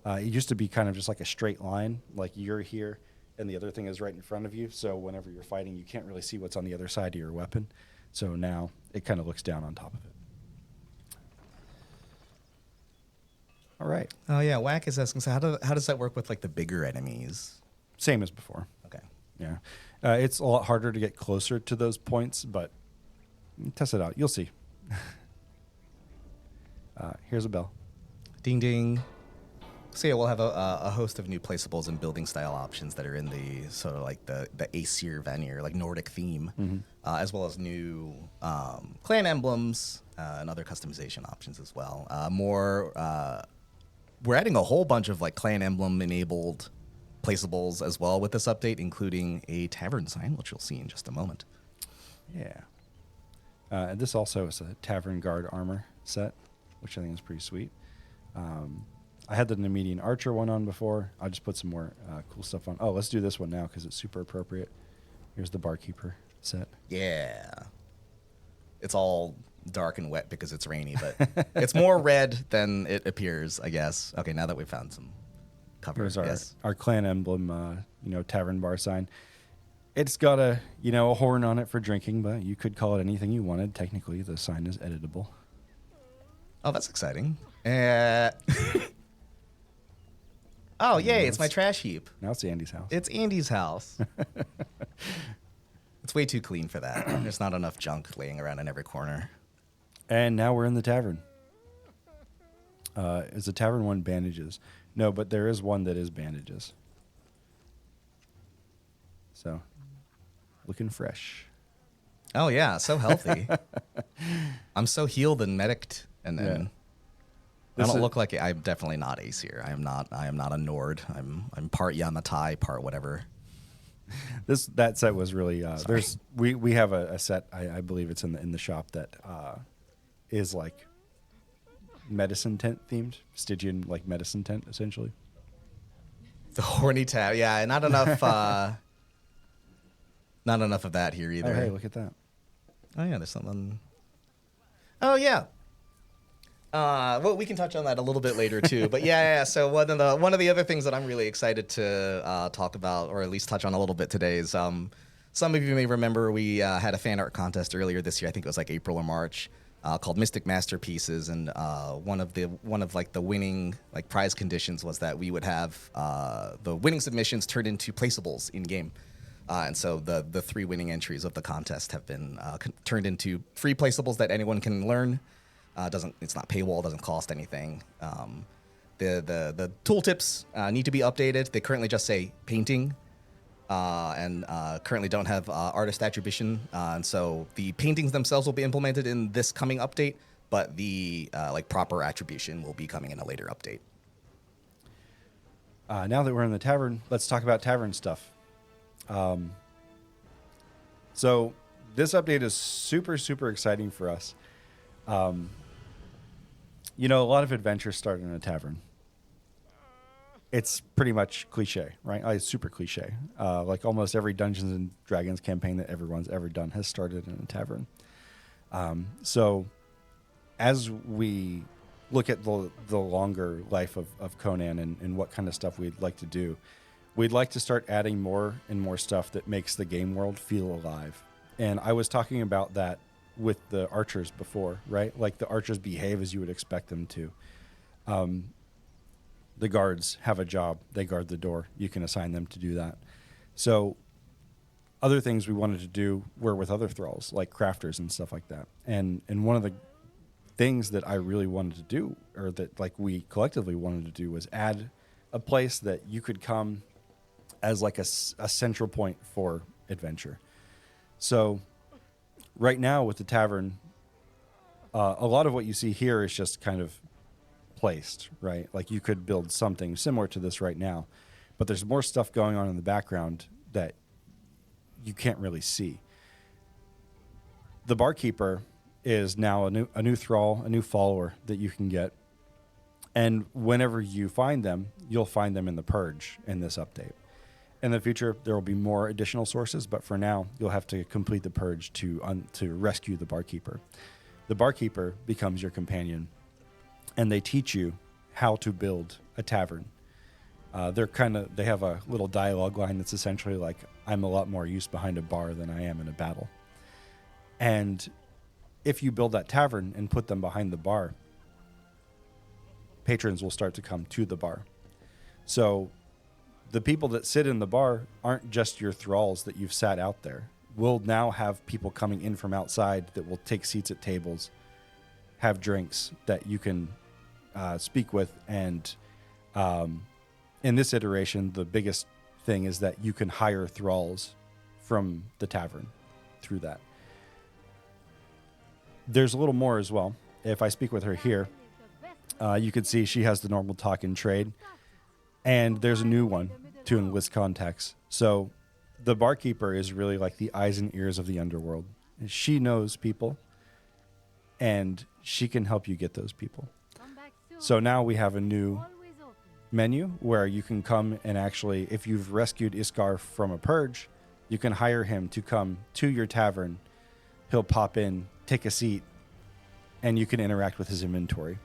It used to be kind of just like a straight line, like you're here and the other thing is right in front of you. So whenever you're fighting, you can't really see what's on the other side of your weapon. So now it kind of looks down on top of it. All right. Oh yeah, Whack is asking. So how does that work with like the bigger enemies? Same as before. Okay. Yeah. It's a lot harder to get closer to those points, but test it out. You'll see. Here's a bell. Ding ding. So yeah, we'll have a host of new placeables and building style options that are in the sort of like the Aesir Vanir, like Nordic theme, as well as new clan emblems and other customization options as well. We're adding a whole bunch of like clan emblem enabled placeables as well with this update, including a tavern sign, which you'll see in just a moment. Yeah. And this also is a tavern guard armor set, which I think is pretty sweet. I had the Nemedian Archer one on before. I'll just put some more cool stuff on. Oh, let's do this one now because it's super appropriate. Here's the Barkeeper set. Yeah. It's all dark and wet because it's rainy, but it's more red than it appears, I guess. Okay, now that we've found some cover. Here's yes. our clan emblem tavern bar sign. It's got a horn on it for drinking, but you could call it anything you wanted. Technically, the sign is editable. Oh, that's exciting. Oh, yay, it's my trash heap. Now it's Andy's house. It's Andy's house. It's way too clean for that. There's not enough junk laying around in every corner. And now we're in the tavern. Is the tavern one bandages? No, but there is one that is bandages. So, looking fresh. Oh, yeah, so healthy. I'm so healed and medicked. And then I don't look like I'm definitely not Aesir. I am not a Nord. I'm part Yamatai, part whatever. That set was really we have a set, I believe it's in the shop that is like medicine tent themed, Stygian like medicine tent essentially. The horny tab, yeah, not enough not enough of that here either. Oh, hey, look at that. Oh yeah, there's something. Oh yeah. Well, we can touch on that a little bit later too. But yeah. So one of the other things that I'm really excited to talk about, or at least touch on a little bit today, is some of you may remember we had a fan art contest earlier this year. I think it was like April or March, called Mystic Masterpieces, and one of the winning like prize conditions was that we would have the winning submissions turned into placeables in game. And so the 3 winning entries of the contest have been turned into free placeables that anyone can learn. It's not paywall, doesn't cost anything. The tooltips need to be updated. They currently just say painting, and currently don't have artist attribution. And so the paintings themselves will be implemented in this coming update, but the proper attribution will be coming in a later update. Now that we're in the tavern, let's talk about tavern stuff. So this update is super, super exciting for us. A lot of adventures start in a tavern. It's pretty much cliche, right? It's super cliche. Like almost every Dungeons and Dragons campaign that everyone's ever done has started in a tavern. So as we look at the longer life of Conan and what kind of stuff we'd like to do, we'd like to start adding more and more stuff that makes the game world feel alive. And I was talking about that with the archers before, right? Like the archers behave as you would expect them to. The guards have a job. They guard the door. You can assign them to do that. So other things we wanted to do were with other thralls, like crafters and stuff like that. And one of the things that I really wanted to do, or that like we collectively wanted to do, was add a place that you could come as like a central point for adventure. So right now with the tavern, a lot of what you see here is just kind of placed, right? Like you could build something similar to this right now, but there's more stuff going on in the background that you can't really see. The barkeeper is now a new thrall, a new follower that you can get. And whenever you find them, you'll find them in the purge in this update. In the future, there will be more additional sources, but for now, you'll have to complete the purge to rescue the barkeeper. The barkeeper becomes your companion, and they teach you how to build a tavern. They have a little dialogue line that's essentially like, I'm a lot more use behind a bar than I am in a battle. And if you build that tavern and put them behind the bar, patrons will start to come to the bar. So the people that sit in the bar aren't just your thralls that you've sat out there. We'll now have people coming in from outside that will take seats at tables, have drinks that you can speak with. And in this iteration, the biggest thing is that you can hire thralls from the tavern through that. There's a little more as well. If I speak with her here, you can see she has the normal talk and trade. And there's a new one to enlist contacts. So the barkeeper is really like the eyes and ears of the underworld. She knows people, and she can help you get those people. So now we have a new menu where you can come and actually, if you've rescued Iskar from a purge, you can hire him to come to your tavern. He'll pop in, take a seat, and you can interact with his inventory.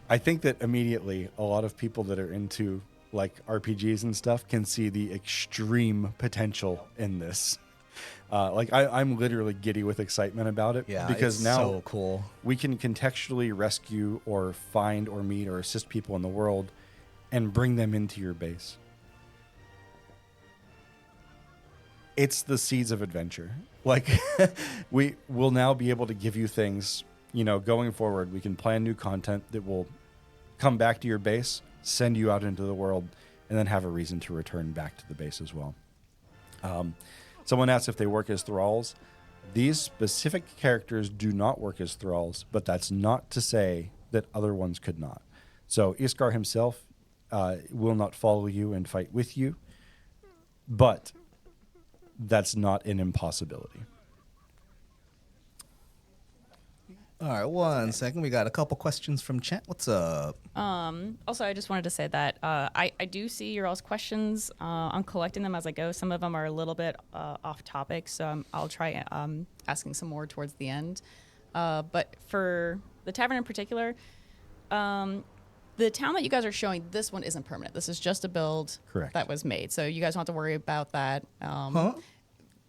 I think that immediately a lot of people that are into like RPGs and stuff can see the extreme potential in this. Like I'm literally giddy with excitement about it. Yeah, because it's now so cool. we can contextually rescue or find or meet or assist people in the world and bring them into your base. It's the seeds of adventure. Like we will now be able to give you things, going forward. We can plan new content that will come back to your base, send you out into the world, and then have a reason to return back to the base as well. Someone asked if they work as thralls. These specific characters do not work as thralls, but that's not to say that other ones could not. So Iskar himself will not follow you and fight with you, but that's not an impossibility. All right, 1 second. We got a couple questions from chat. What's up? Also, I just wanted to say that I do see your all's questions. I'm collecting them as I go. Some of them are a little bit off topic, so I'll try asking some more towards the end. But for the tavern in particular, the town that you guys are showing, this one isn't permanent. This is just a build Correct. that was made. So you guys don't have to worry about that.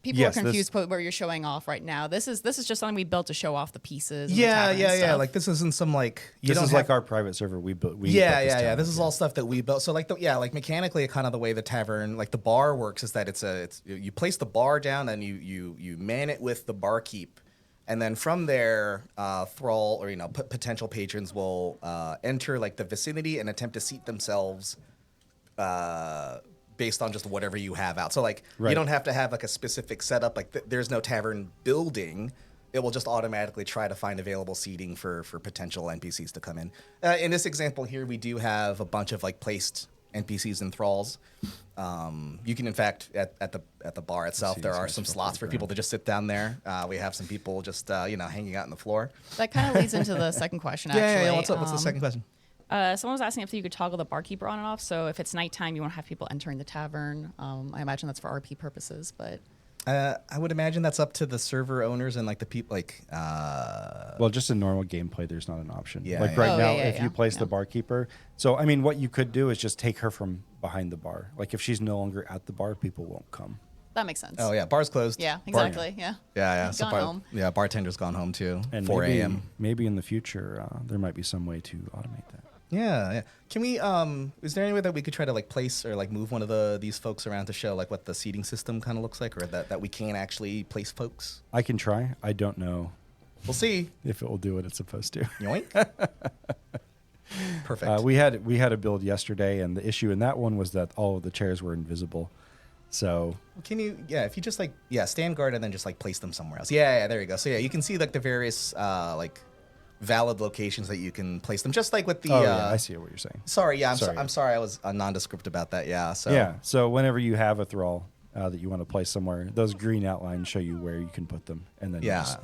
People Yes, are confused where you're showing off right now. This is just something we built to show off the pieces. And Yeah, the tavern and stuff. Like this isn't some like This is like our private server we built. This is all stuff that we built. So like like mechanically, kind of the way the tavern, like the bar works, is that it's you place the bar down and you man it with the barkeep, and then from there, thrall or potential patrons will enter like the vicinity and attempt to seat themselves. Based on just whatever you have out. So like you don't have to have like a specific setup. Like there's no tavern building. It will just automatically try to find available seating for potential NPCs to come in. In this example here, we do have a bunch of like placed NPCs and thralls. You can in fact at the bar itself, there are some slots for people to just sit down there. We have some people just hanging out on the floor. That kind of leads into the second question. Actually, Yeah. What's up? What's the second question? Someone was asking if you could toggle the barkeeper on and off. So if it's nighttime, you won't have people entering the tavern. I imagine that's for RP purposes, but I would imagine that's up to the server owners and like the people. Well, just in normal gameplay, there's not an option. Yeah, Like yeah. right Oh, now, yeah, if yeah, you place yeah. the barkeeper, so I mean, what you could do is just take her from behind the bar. Like if she's no longer at the bar, people won't come. that makes sense. Oh yeah, bar's closed. Yeah, exactly. Yeah. Yeah. Gone home. Yeah, bartender's gone home too. And 4 a.m. Maybe in the future, there might be some way to automate that. Yeah. Can we? Is there any way that we could try to like place or like move one of these folks around to show like what the seating system kind of looks like, or that we can actually place folks? I can try. I don't know We'll see. if it will do what it's supposed to. Yoink. Perfect. We had a build yesterday, and the issue in that one was that all of the chairs were invisible. So Can you? Yeah. If you just like stand guard and then just like place them somewhere else. Yeah. There you go. So yeah, you can see like the various like valid locations that you can place them, just like with the. I see what you're saying. Sorry. Yeah. Sorry. I'm sorry. I was nondescript about that. Yeah. So. Yeah. So whenever you have a thrall that you want to place somewhere, those green outlines show you where you can put them, and then you just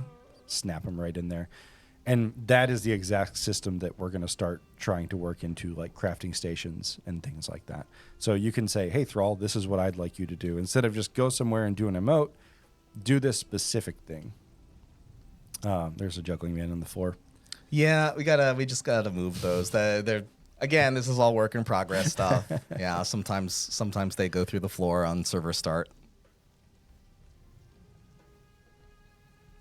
snap them right in there. And that is the exact system that we're going to start trying to work into, like crafting stations and things like that. So you can say, "Hey, thrall, this is what I'd like you to do." Instead of just go somewhere and do an emote, do this specific thing. There's a juggling man on the floor. Yeah, we just gotta move those. They're again, this is all work in progress stuff. Yeah, sometimes they go through the floor on server start.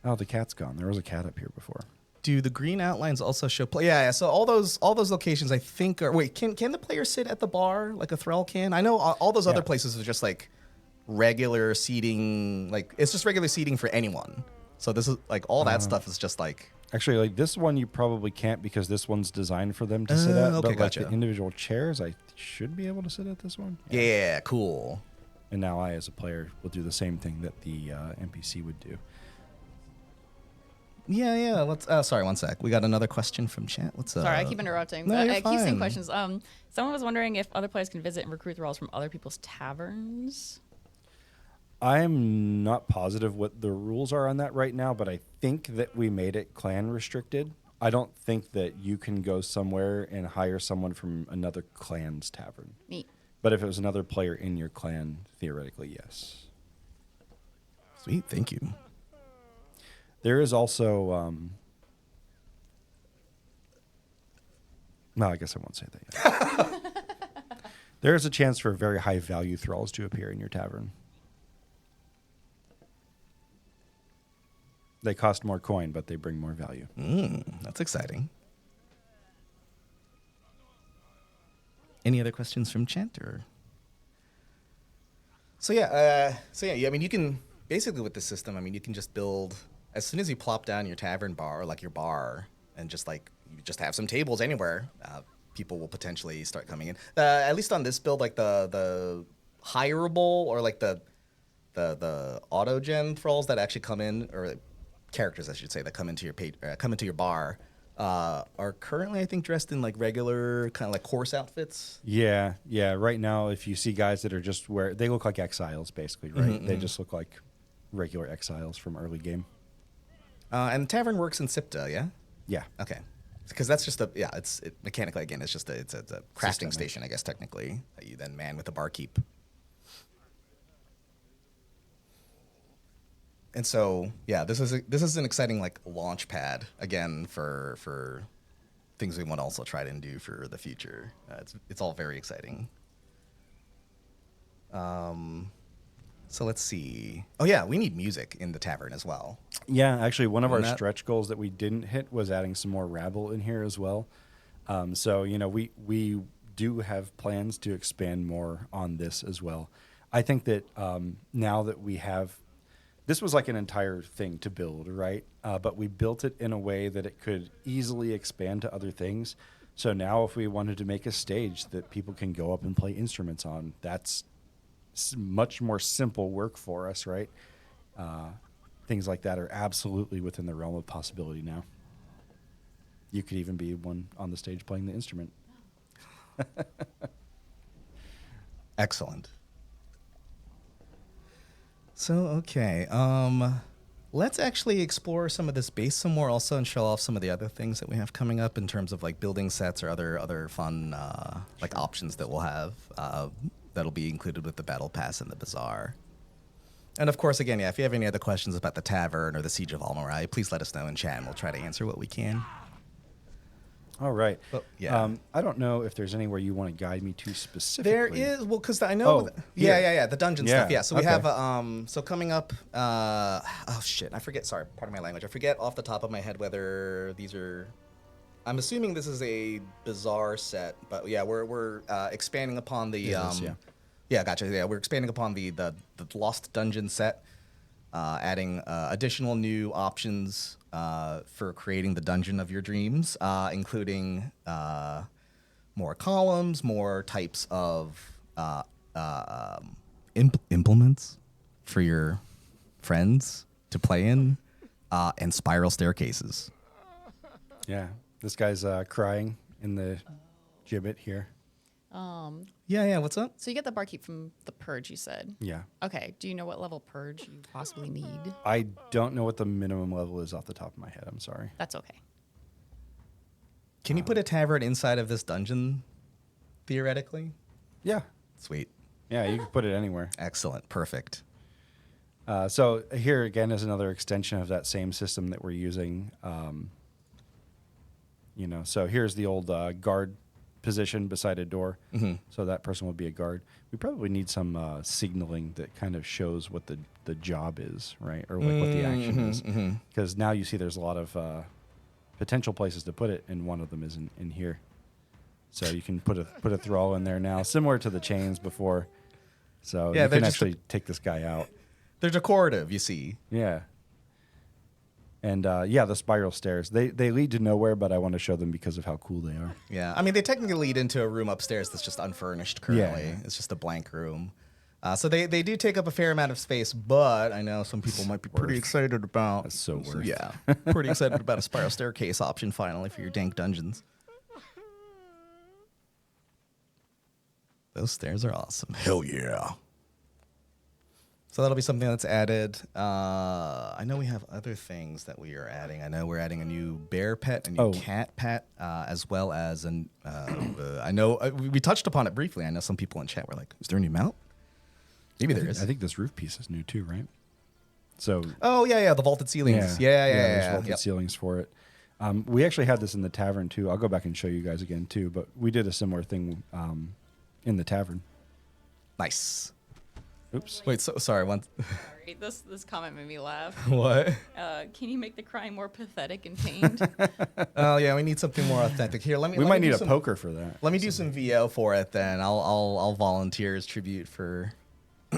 Oh, the cat's gone. There was a cat up here before. Do the green outlines also show play? Yeah. So all those locations I think are. Wait, can the player sit at the bar like a thrall can? I know all those other places are just like regular seating. Like it's just regular seating for anyone. So this is like all that stuff is just like. Actually, like this one, you probably can't because this one's designed for them to sit at. Okay, but gotcha. like the individual chairs, I should be able to sit at this one. Yeah, cool. And now I, as a player, will do the same thing that the NPC would do. Yeah. Let's. Sorry, 1 sec. We got another question from chat. What's up? Sorry, I keep interrupting. No, But you're I keep seeing fine. questions. Someone was wondering if other players can visit and recruit thralls from other people's taverns. I'm not positive what the rules are on that right now, but I think that we made it clan restricted. I don't think that you can go somewhere and hire someone from another clan's tavern. Neat. But if it was another player in your clan, theoretically, yes. Sweet, thank you. There is also... no, I guess I won't say that yet. There is a chance for very high value thralls to appear in your tavern. They cost more coin, but they bring more value. That's exciting. Any other questions from chat or? So yeah, I mean, you can basically with the system. I mean, you can just build as soon as you plop down your tavern bar, like your bar, and just like you just have some tables anywhere. People will potentially start coming in. At least on this build, like the hireable or like the auto gen thralls that actually come in, or characters I should say, that come into your bar. Are currently, I think, dressed in like regular kind of like course outfits. Yeah. Right now, if you see guys that are just they look like exiles, basically, right? Mm-hmm, They just look like regular exiles from early game. And Tavern works in SIPTA, yeah? Yeah. Okay. Because that's just mechanically, again, it's a crafting Systemic. station, I guess, technically, that you then man with the barkeep. And so, yeah, this is an exciting like launch pad again for things we want to also try to do for the future. It's all very exciting. So let's see. Oh yeah, we need music in the tavern as well. Yeah, actually, one of our And that- stretch goals that we didn't hit was adding some more rabble in here as well. So, we do have plans to expand more on this as well. I think that now that we have, this was like an entire thing to build, right? But we built it in a way that it could easily expand to other things. So now if we wanted to make a stage that people can go up and play instruments on, that's much more simple work for us, right? Things like that are absolutely within the realm of possibility now. You could even be one on the stage playing the instrument. Excellent. So, okay. Let's actually explore some of this base some more also and show off some of the other things that we have coming up in terms of like building sets or other fun like options that we'll have that'll be included with the Battle Pass and the Bazaar. And of course, again, yeah, if you have any other questions about the Tavern or the Siege of Almarai, please let us know in chat and we'll try to answer what we can. All right. But, yeah. I don't know if there's anywhere you want to guide me to specifically. There is, well, because I know, the dungeon stuff. Yeah, so we have, so coming up, oh shit, I forget, sorry, pardon my language. I forget off the top of my head whether these are, I'm assuming this is a Bazaar set, but yeah, we're expanding upon the, yeah, gotcha. Yeah, we're expanding upon the Lost Dungeon set, adding additional new options for creating the dungeon of your dreams, including more columns, more types of implements for your friends to play in, and spiral staircases. Yeah. This guy's crying in the gibbet here. Yeah, what's up? So you get the barkeep from the purge, you said. Yeah. Okay. Do you know what level purge you possibly need? I don't know what the minimum level is off the top of my head. I'm sorry. That's okay. Can you put a tavern inside of this dungeon, theoretically? Yeah. Sweet. Yeah, you can put it anywhere. Excellent. Perfect. So here again is another extension of that same system that we're using. So here's the old guard position beside a door. Mm-hmm. So that person would be a guard. We probably need some signaling that kind of shows what the job is, right? Or like what the action is. Because now you see there's a lot of potential places to put it, and one of them is in here. So you can put a thrall in there now, similar to the chains before. So Yeah, you they're can just actually take this guy out. They're decorative, you see. Yeah. And the spiral stairs, they lead to nowhere, but I want to show them because of how cool they are. Yeah, I mean, they technically lead into a room upstairs that's just unfurnished currently. Yeah. It's just a blank room. So they do take up a fair amount of space, but I know some people might be pretty excited about. That's so worth. Yeah, pretty excited about a spiral staircase option finally for your dank dungeons. Those stairs are awesome. Hell yeah. So that'll be something that's added. I know we have other things that we are adding. I know we're adding a new bear pet, a new cat pet, as well as I know we touched upon it briefly. I know some people in chat were like, "Is there a new mount?" Maybe there is. I think this roof piece is new too, right? So. Oh yeah, the vaulted ceilings. Yeah. There's vaulted ceilings for it. We actually had this in the tavern too. I'll go back and show you guys again too. But we did a similar thing in the tavern. Nice. Oops. Wait, so sorry. One. Sorry, this comment made me laugh. What? Can you make the crying more pathetic and pained? Oh yeah, we need something more authentic. Here, let me. We let might me need do a some, poker for that. Let me do some VO for it then. I'll volunteer as tribute for.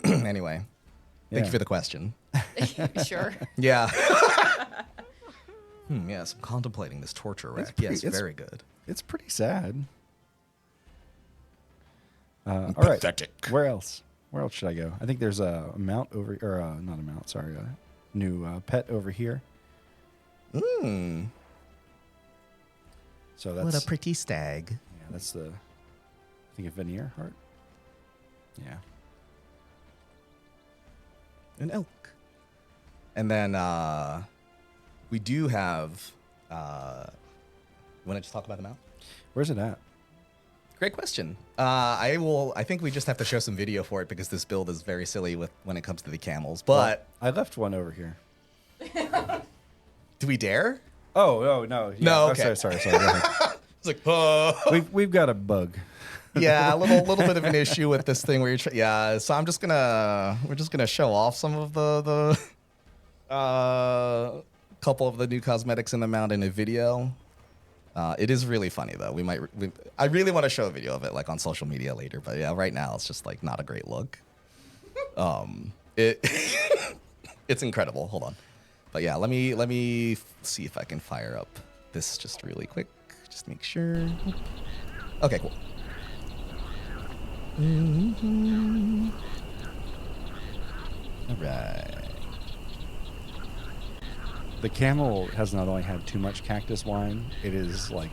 Anyway, thank you for the question. Sure. Yeah. Yes, I'm contemplating this torture rack. Yes, very good. It's pretty sad. All right. Pathetic. Where else? Where else should I go? I think there's a mount over, or not a mount. Sorry, a new pet over here. Mm. So that's What a pretty stag. Yeah, that's the. I think a veneer heart. Yeah. An elk. And then we do have. You want to just talk about the mount? Where's it at? Great question. I think we just have to show some video for it because this build is very silly when it comes to the camels. But I left one over here. do we dare? Oh no. Yeah. No, Oh, okay. sorry. Go ahead. It's like, oh. We've got a bug. Yeah, a little bit of an issue with this thing where you're yeah. So we're just gonna show off some of the couple of the new cosmetics in the mount in a video. It is really funny though. I really want to show a video of it like on social media later, but yeah, right now it's just like not a great look. It's incredible. Hold on, but yeah, let me see if I can fire up this just really quick. Just make sure. Okay, cool. All right. The camel has not only had too much cactus wine, it is like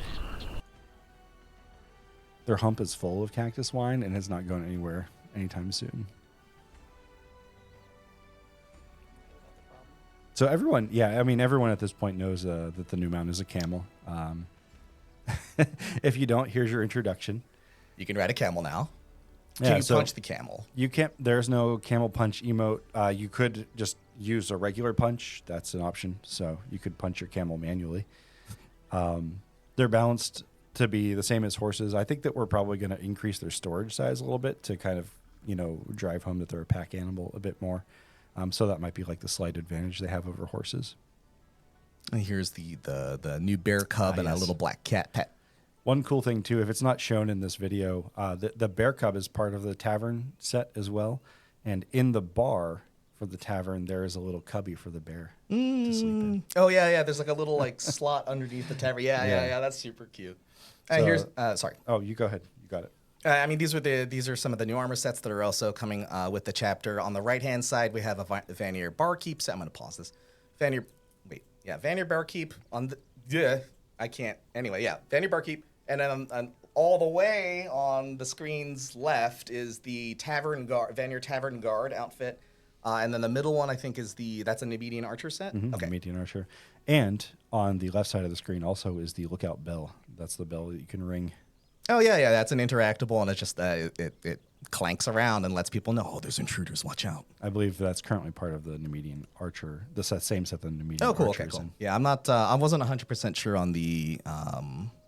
their hump is full of cactus wine and has not gone anywhere anytime soon. So everyone at this point knows that the new mount is a camel. If you don't, here's your introduction. You can ride a camel now. Yeah, Can you so punch the camel? You can't. There's no camel punch emote. You could just use a regular punch. That's an option. So you could punch your camel manually. They're balanced to be the same as horses. I think that we're probably going to increase their storage size a little bit to kind of drive home that they're a pack animal a bit more. So that might be like the slight advantage they have over horses. And here's the new bear cub and a yes. little black cat pet. One cool thing too, if it's not shown in this video, the bear cub is part of the tavern set as well, and in the bar for the tavern there is a little cubby for the bear to sleep in. Oh yeah. There's like a little like slot underneath the tavern. Yeah. That's super cute. So- Here's sorry. Oh, you go ahead. You got it. I mean, these are some of the new armor sets that are also coming with the chapter. On the right hand side, we have a Vanir Barkeep set. I'm gonna pause this. Vanir Barkeep on the. Yeah, I can't. Anyway, yeah, Vanir Barkeep. And then all the way on the screen's left is the Vanir Tavern Guard outfit. And then the middle one, I think, that's a Nemedian Archer set? Mm-hmm, Okay. Nemedian Archer. And on the left side of the screen also is the lookout bell. That's the bell that you can ring. Oh, yeah, that's an interactable, and it's just, it clanks around and lets people know, oh, there's intruders, watch out. I believe that's currently part of the Nemedian Archer, same set that Nemedian Oh, cool, Archer okay, is cool. in. Yeah, I wasn't 100% sure on the,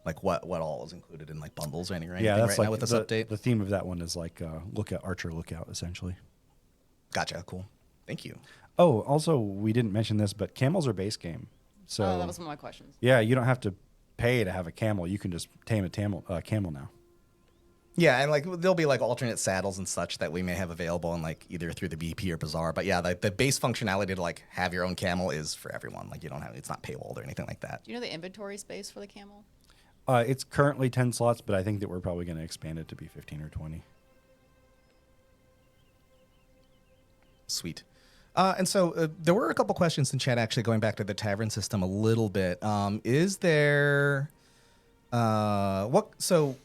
like what all is included in like bundles or anything Yeah, that's right like now with this update. the theme of that one is like Archer lookout, essentially. Gotcha, cool. Thank you. Oh, also, we didn't mention this, but camels are base game. So that was one of my questions. Yeah, you don't have to pay to have a camel. You can just tame a camel now. Yeah, and like there'll be like alternate saddles and such that we may have available in like either through the BP or Bazaar. But yeah, the base functionality to like have your own camel is for everyone. Like it's not paywalled or anything like that. Do you know the inventory space for the camel? It's currently 10 slots, but I think that we're probably going to expand it to be 15 or 20. Sweet. And so there were a couple questions in chat actually going back to the tavern system a little bit. Is there so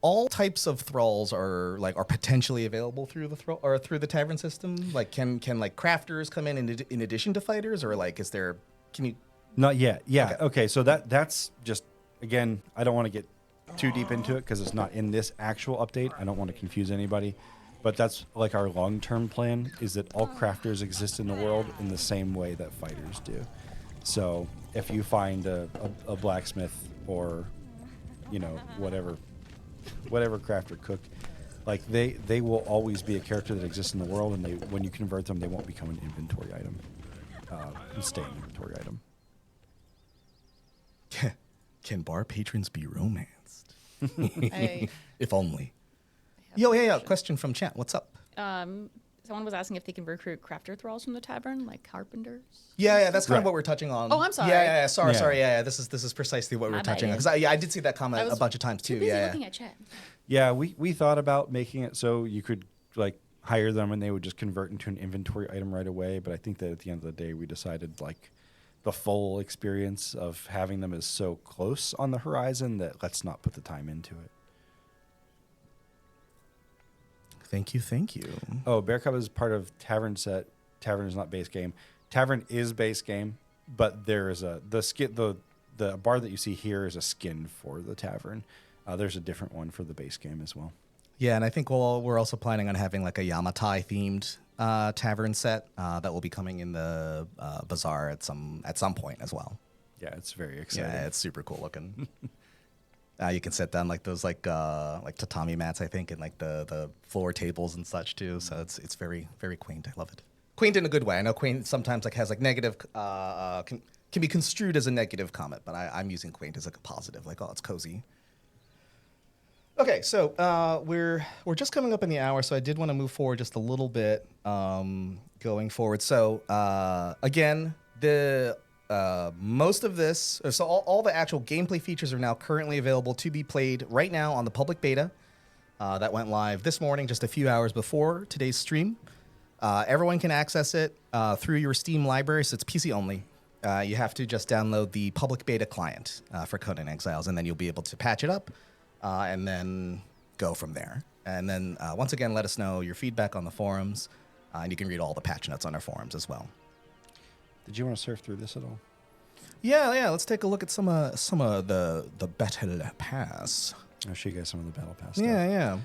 all types of thralls are potentially available through the tavern system? Like can like crafters come in addition to fighters, or like can you? Not yet. Yeah. Okay. So that's just, again, I don't want to get too deep into it because it's not in this actual update. I don't want to confuse anybody, but that's like our long-term plan is that all crafters exist in the world in the same way that fighters do. So if you find a blacksmith or, whatever crafter cook, Like they will always be a character that exists in the world, and when you convert them, they won't become an inventory item. And stay an inventory item. Can bar patrons be romanced? I, If only. have Yo, a yeah. question. Question from chat. What's up? Someone was asking if they can recruit crafter thralls from the tavern, like carpenters. Yeah, that's kind of Right. what we're touching on. Oh, I'm sorry. Yeah. Sorry. Yeah. Yeah. This is precisely what My we're touching on. bad. Because I did see that comment I was a bunch of times too. Too busy Yeah. looking at chat. Yeah, we thought about making it so you could like hire them and they would just convert into an inventory item right away. But I think that at the end of the day, we decided like the full experience of having them is so close on the horizon that let's not put the time into it. Thank you. Oh, Bear Cub is part of Tavern set. Tavern is not base game. Tavern is base game, but there is the bar that you see here is a skin for the Tavern. There's a different one for the base game as well. Yeah, and I think we're also planning on having like a Yamatai themed tavern set that will be coming in the bazaar at some point as well. Yeah, it's very exciting. Yeah, it's super cool looking. You can set down like those like tatami mats, I think, and like the floor tables and such too. So it's very very quaint. I love it. Quaint in a good way. I know quaint sometimes like has like negative can be construed as a negative comment, but I'm using quaint as like a positive. Like, oh, it's cozy. Okay, so we're just coming up in the hour, so I did want to move forward just a little bit going forward. So again, the most of this, so all the actual gameplay features are now currently available to be played right now on the public beta that went live this morning, just a few hours before today's stream. Everyone can access it through your Steam library, so it's PC only. You have to just download the public beta client for Conan Exiles, and then you'll be able to patch it up and then go from there. And then once again, let us know your feedback on the forums, and you can read all the patch notes on our forums as well. Did you want to surf through this at all? Yeah. Let's take a look at some of the battle pass. I'll show you guys some of the battle pass stuff. Yeah.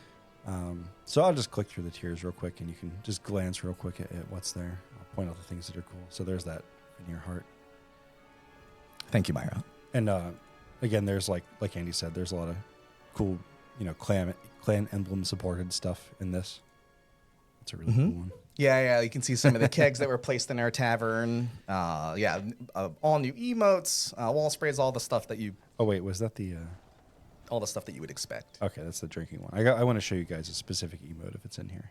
So I'll just click through the tiers real quick, and you can just glance real quick at what's there. I'll point out the things that are cool. So there's that in your heart. Thank you, Myra. And again, there's like Andy said, there's a lot of cool, clan emblem supported stuff in this. It's a really cool one. Yeah. You can see some of the kegs that were placed in our tavern. All new emotes, wall sprays, all the stuff that you. Oh wait, was that the? All the stuff that you would expect. Okay, that's the drinking one. I want to show you guys a specific emote if it's in here.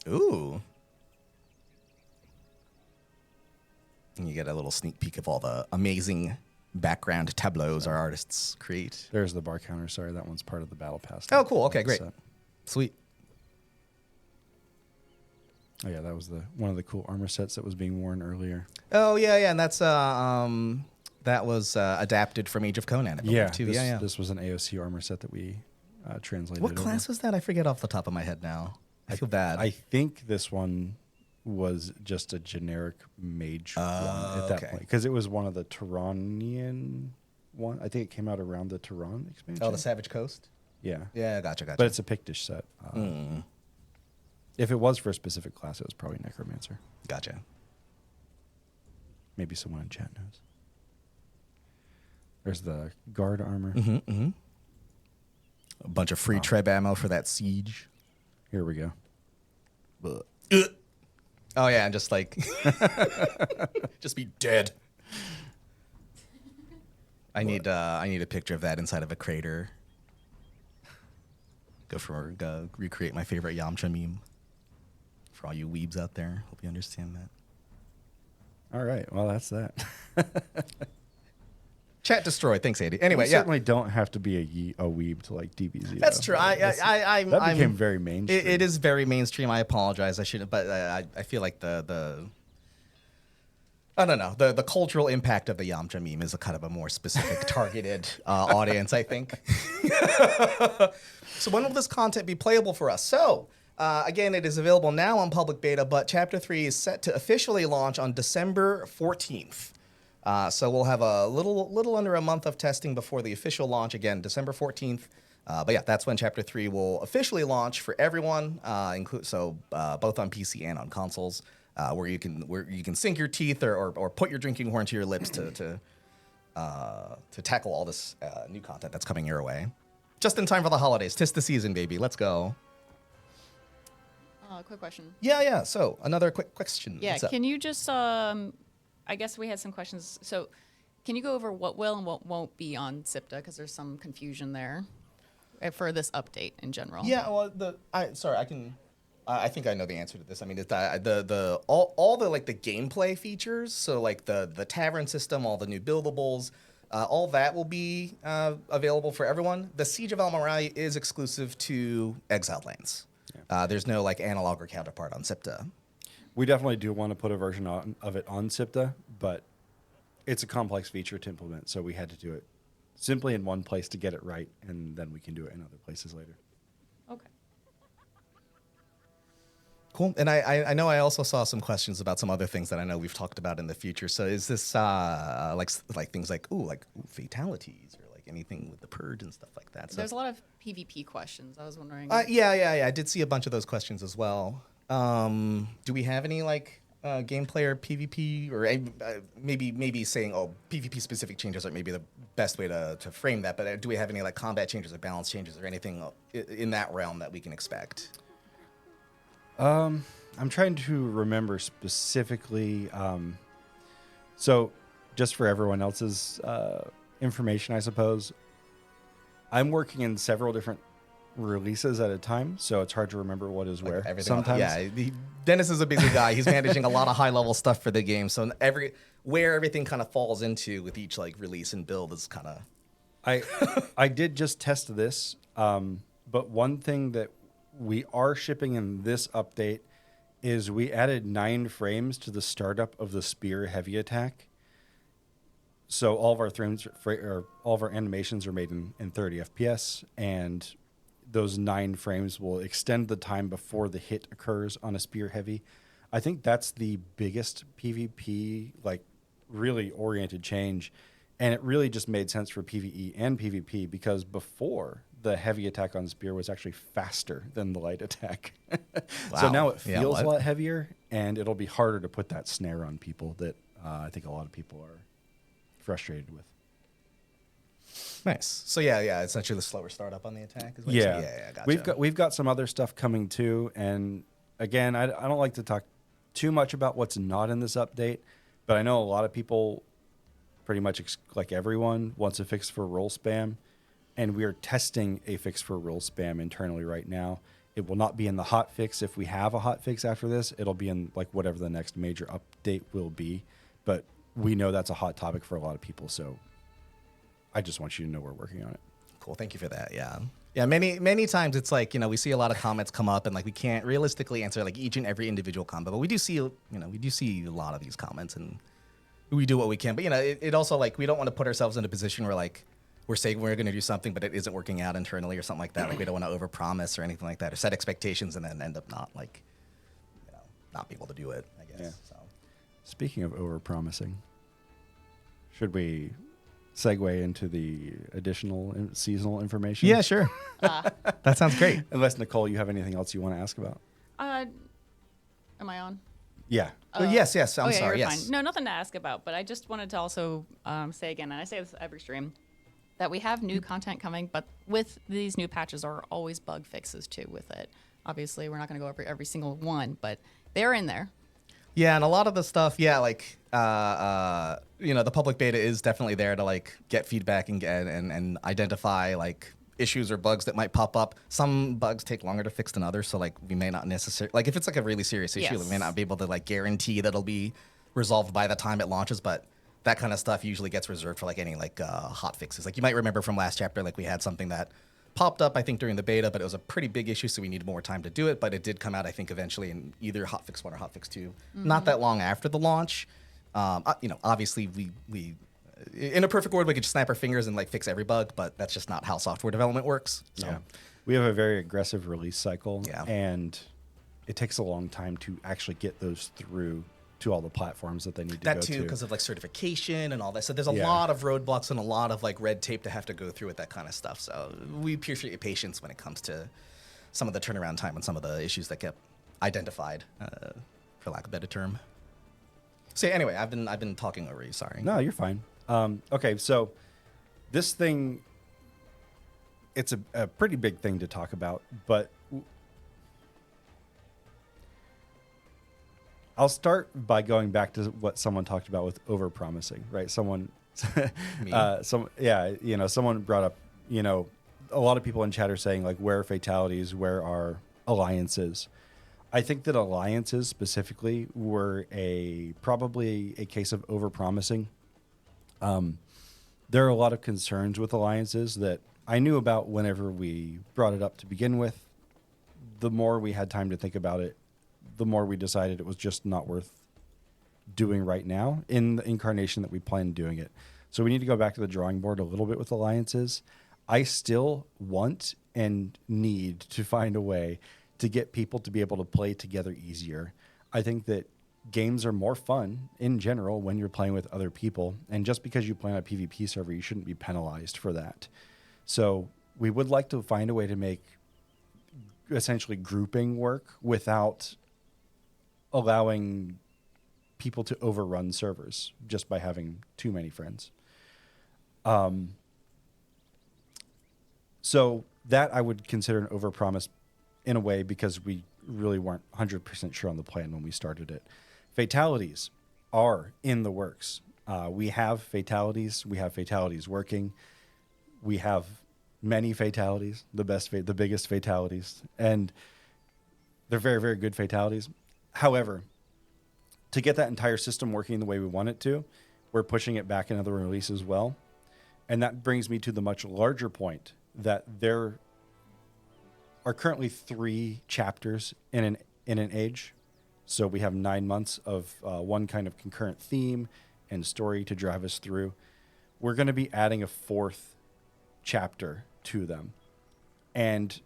Ooh. And you get a little sneak peek of all the amazing background tableaus our artists create. There's the bar counter. Sorry, that one's part of the battle pass. Oh, cool. Okay, great. Set. Sweet. Oh yeah, that was one of the cool armor sets that was being worn earlier. Oh yeah, and that's that was adapted from Age of Conan. I believe, too. This was an AOC armor set that we translated. What class over. was that? I forget off the top of my head now. I feel bad. I think this one was just a generic mage one at that point, because it was one of the Turanian one. I think it came out around the Turan expansion. Oh, the Savage Coast? Yeah. Yeah, gotcha. But it's a Pictish set. If it was for a specific class, it was probably Necromancer. Gotcha. Maybe someone in chat knows. There's the guard armor. A bunch of free treb ammo for that siege. Here we go. Oh yeah, and just like just be dead. I need a picture of that inside of a crater. Go recreate my favorite Yamcha meme. For all you weebs out there, hope you understand that. All right, well that's that. Chat destroyed. Thanks, Andy. Anyway, you certainly don't have to be a weeb to like DBZ. That's though. true. That became very mainstream. It is very mainstream. I apologize. I shouldn't, but I feel like the I don't know, the cultural impact of the Yamcha meme is a kind of a more specific, targeted audience, I think. So when will this content be playable for us? So again, it is available now on public beta, but Chapter 3 is set to officially launch on December 14th. So we'll have a little under a month of testing before the official launch, again, December 14th. But yeah, that's when Chapter 3 will officially launch for everyone, both on PC and on consoles, where you can sink your teeth or put your drinking horn to your lips to tackle all this new content that's coming your way. Just in time for the holidays. 'Tis the season, baby. Let's go. Quick question. Yeah. So another quick question. Yeah, What's up? can you just, I guess we had some questions. So can you go over what will and what won't be on SIPTA? Because there's some confusion there for this update in general. Yeah, well, I can. I think I know the answer to this. I mean, it's all the like the gameplay features. So like the tavern system, all the new buildables, all that will be available for everyone. The Siege of Almarai is exclusive to Exiled Lands. There's no like analog or counterpart on SIPTA. We definitely do want to put a version of it on SIPTA, but it's a complex feature to implement, so we had to do it simply in one place to get it right, and then we can do it in other places later. Okay. Cool. And I know I also saw some questions about some other things that I know we've talked about in the future. So is this like things like fatalities or like anything with the purge and stuff like that? So There's a lot of PvP questions. I was wondering. yeah. I did see a bunch of those questions as well. Do we have any like gameplay or PvP or maybe saying PvP specific changes are maybe the best way to frame that? But do we have any like combat changes or balance changes or anything in that realm that we can expect? I'm trying to remember specifically. So, just for everyone else's information, I suppose, I'm working in several different releases at a time, so it's hard to remember what is where. Sometimes, Dennis is a busy guy. He's managing a lot of high level stuff for the game, so where everything kind of falls into with each like release and build is kind of. I did just test this, but one thing that we are shipping in this update is we added 9 frames to the startup of the spear heavy attack. So all of our animations are made in 30 FPS, and those 9 frames will extend the time before the hit occurs on a spear heavy. I think that's the biggest PvP, like really oriented change. And it really just made sense for PvE and PvP because before the heavy attack on spear was actually faster than the light attack. Wow. So now it feels a lot heavier, and it'll be harder to put that snare on people that I think a lot of people are frustrated with. Nice. So yeah, essentially the slower startup on the attack. Is what Yeah, gotcha. We've got some other stuff coming too, and again, I don't like to talk too much about what's not in this update, but I know a lot of people, pretty much like everyone, wants a fix for roll spam, and we are testing a fix for roll spam internally right now. It will not be in the hot fix if we have a hot fix after this. It'll be in like whatever the next major update will be, but we know that's a hot topic for a lot of people, so I just want you to know we're working on it. Cool. Thank you for that. Yeah. Many times it's like, we see a lot of comments come up and like we can't realistically answer like each and every individual comment, but we do see a lot of these comments and we do what we can. But it also like we don't want to put ourselves in a position where like we're saying we're going to do something, but it isn't working out internally or something like that. Like we don't want to overpromise or anything like that, or set expectations and then end up not like, not be able to do it, I guess. Yeah. So. Speaking of overpromising, should we segue into the additional seasonal information? Yeah, sure. That sounds great. Unless, Nicole, you have anything else you want to ask about? Am I on? Yeah. Yes. I'm yeah, sorry. you're Yes. fine. No, nothing to ask about, but I just wanted to also say again, and I say this every stream, that we have new content coming, but with these new patches are always bug fixes too with it. Obviously, we're not going to go over every single one, but they're in there. Yeah, and a lot of the stuff, like the public beta is definitely there to like get feedback and identify like issues or bugs that might pop up. Some bugs take longer to fix than others, so like we may not necessarily like if it's like a really serious issue, we may not be able to like guarantee that it'll be resolved by the time it launches, but that kind of stuff usually gets reserved for like any like hot fixes. Like you might remember from last chapter, like we had something that popped up, I think, during the beta, but it was a pretty big issue, so we needed more time to do it. But it did come out, I think, eventually in either hotfix 1 or hotfix 2, not that long after the launch. Obviously, we in a perfect world, we could just snap our fingers and like fix every bug, but that's just not how software development works. So. Yeah. We have a very aggressive release cycle, Yeah. and it takes a long time to actually get those through to all the platforms that they need to go That to. too, because of like certification and all that. So there's a Yeah. lot of roadblocks and a lot of like red tape to have to go through with that kind of stuff. So we appreciate your patience when it comes to some of the turnaround time and some of the issues that get identified, for lack of a better term. So anyway, I've been talking over you. Sorry. No, you're fine. Okay, so this thing, it's a pretty big thing to talk about, but I'll start by going back to what someone talked about with over-promising, right? Someone, someone brought up, a lot of people in chat are saying, like, where are fatalities, where are alliances? I think that alliances specifically were probably a case of over-promising. There are a lot of concerns with alliances that I knew about whenever we brought it up to begin with. The more we had time to think about it, the more we decided it was just not worth doing right now in the incarnation that we planned doing it. So we need to go back to the drawing board a little bit with alliances. I still want and need to find a way to get people to be able to play together easier. I think that games are more fun in general when you're playing with other people. And just because you play on a PvP server, you shouldn't be penalized for that. So we would like to find a way to make essentially grouping work without allowing people to overrun servers just by having too many friends. So that I would consider an overpromise in a way, because we really weren't 100% sure on the plan when we started it. Fatalities are in the works. We have fatalities. We have fatalities working. We have many fatalities, the biggest fatalities, and they're very, very good fatalities. However, to get that entire system working the way we want it to, we're pushing it back another release as well. And that brings me to the much larger point that there are currently 3 chapters in an age. So we have 9 months of one kind of concurrent theme and story to drive us through. We're going to be adding a 4th chapter to them. And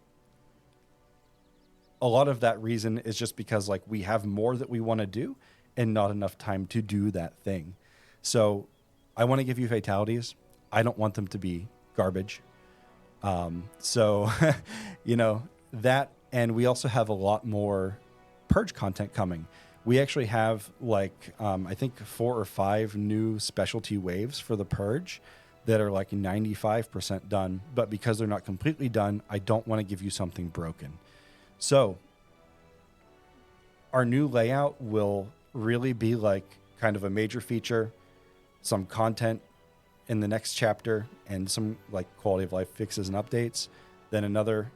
a lot of that reason is just because, like, we have more that we want to do and not enough time to do that thing. So I want to give you fatalities. I don't want them to be garbage. That, and we also have a lot more Purge content coming. We actually have I think 4 or 5 new specialty waves for the Purge that are like 95% done. But because they're not completely done, I don't want to give you something broken. So our new layout will really be like kind of a major feature, some content in the next chapter, and some like quality of life fixes and updates, then another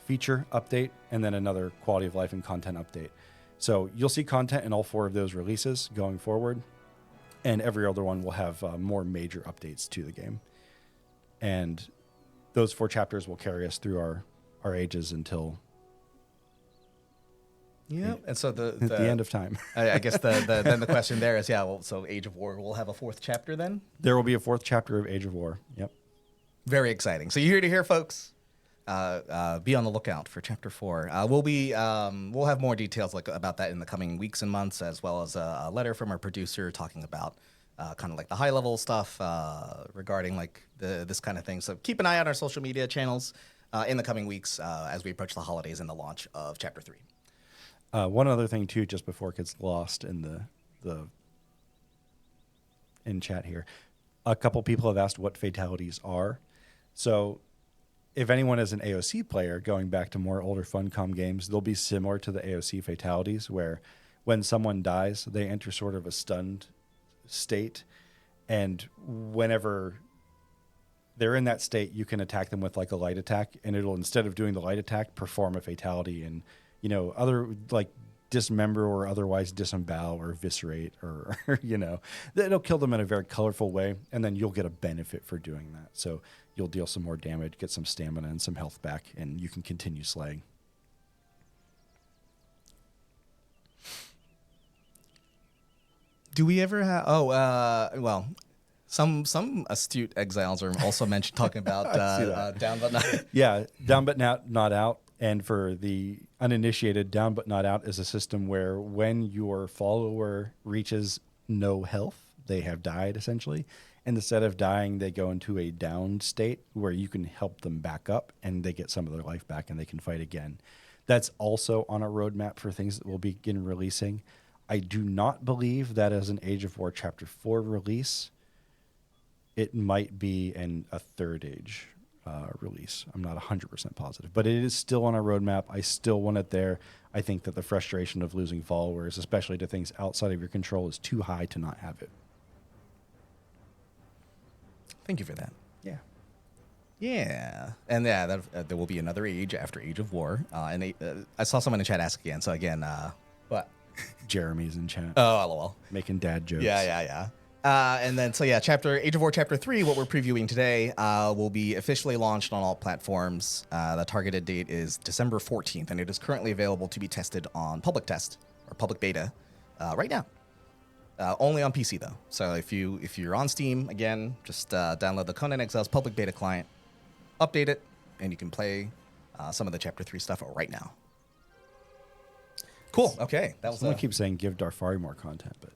feature update, and then another quality of life and content update. So you'll see content in all 4 of those releases going forward, and every other one will have more major updates to the game. And those 4 chapters will carry us through our ages until and so the end of time. I guess then the question there is, so Age of War will have a 4th chapter then? There will be a 4th chapter of Age of War. Yep. Very exciting. So you hear to hear, folks. Be on the lookout for Chapter 4. We'll have more details about that in the coming weeks and months, as well as a letter from our producer talking about kind of like the high level stuff regarding like this kind of thing. So keep an eye on our social media channels in the coming weeks as we approach the holidays and the launch of Chapter 3. One other thing too, just before it gets lost in in chat here, a couple people have asked what fatalities are. So if anyone is an AOC player, going back to more older Funcom games, they'll be similar to the AOC fatalities, where when someone dies, they enter sort of a stunned state. And whenever they're in that state, you can attack them with like a light attack, and it'll, instead of doing the light attack, perform a fatality and, other like dismember or otherwise disembowel or eviscerate or, it'll kill them in a very colorful way. And then you'll get a benefit for doing that. So you'll deal some more damage, get some stamina and some health back, and you can continue slaying. Do we ever have? Some astute exiles are also talking about down but not. Yeah, down but not out. And for the uninitiated, down but not out is a system where when your follower reaches no health, they have died essentially. And instead of dying, they go into a down state where you can help them back up and they get some of their life back and they can fight again. That's also on a roadmap for things that we'll begin releasing. I do not believe that as an Age of War Chapter 4 release. It might be a third age. release. I'm not 100% positive, but it is still on our roadmap. I still want it there. I think that the frustration of losing followers, especially to things outside of your control, is too high to not have it. Thank you for that. Yeah. Yeah, and yeah, there will be another age after Age of War. I saw someone in chat ask again. So again, what? Jeremy's in chat. Oh, lol. Making dad jokes. Yeah. And then, so yeah, Age of War Chapter 3, what we're previewing today, will be officially launched on all platforms. The targeted date is December 14th, and it is currently available to be tested on public test or public beta right now. Only on PC though. So if you're on Steam, again, just download the Conan Exiles public beta client, update it, and you can play some of the Chapter 3 stuff right now. Cool. Okay. That was. Someone keeps saying give Darfari more content, but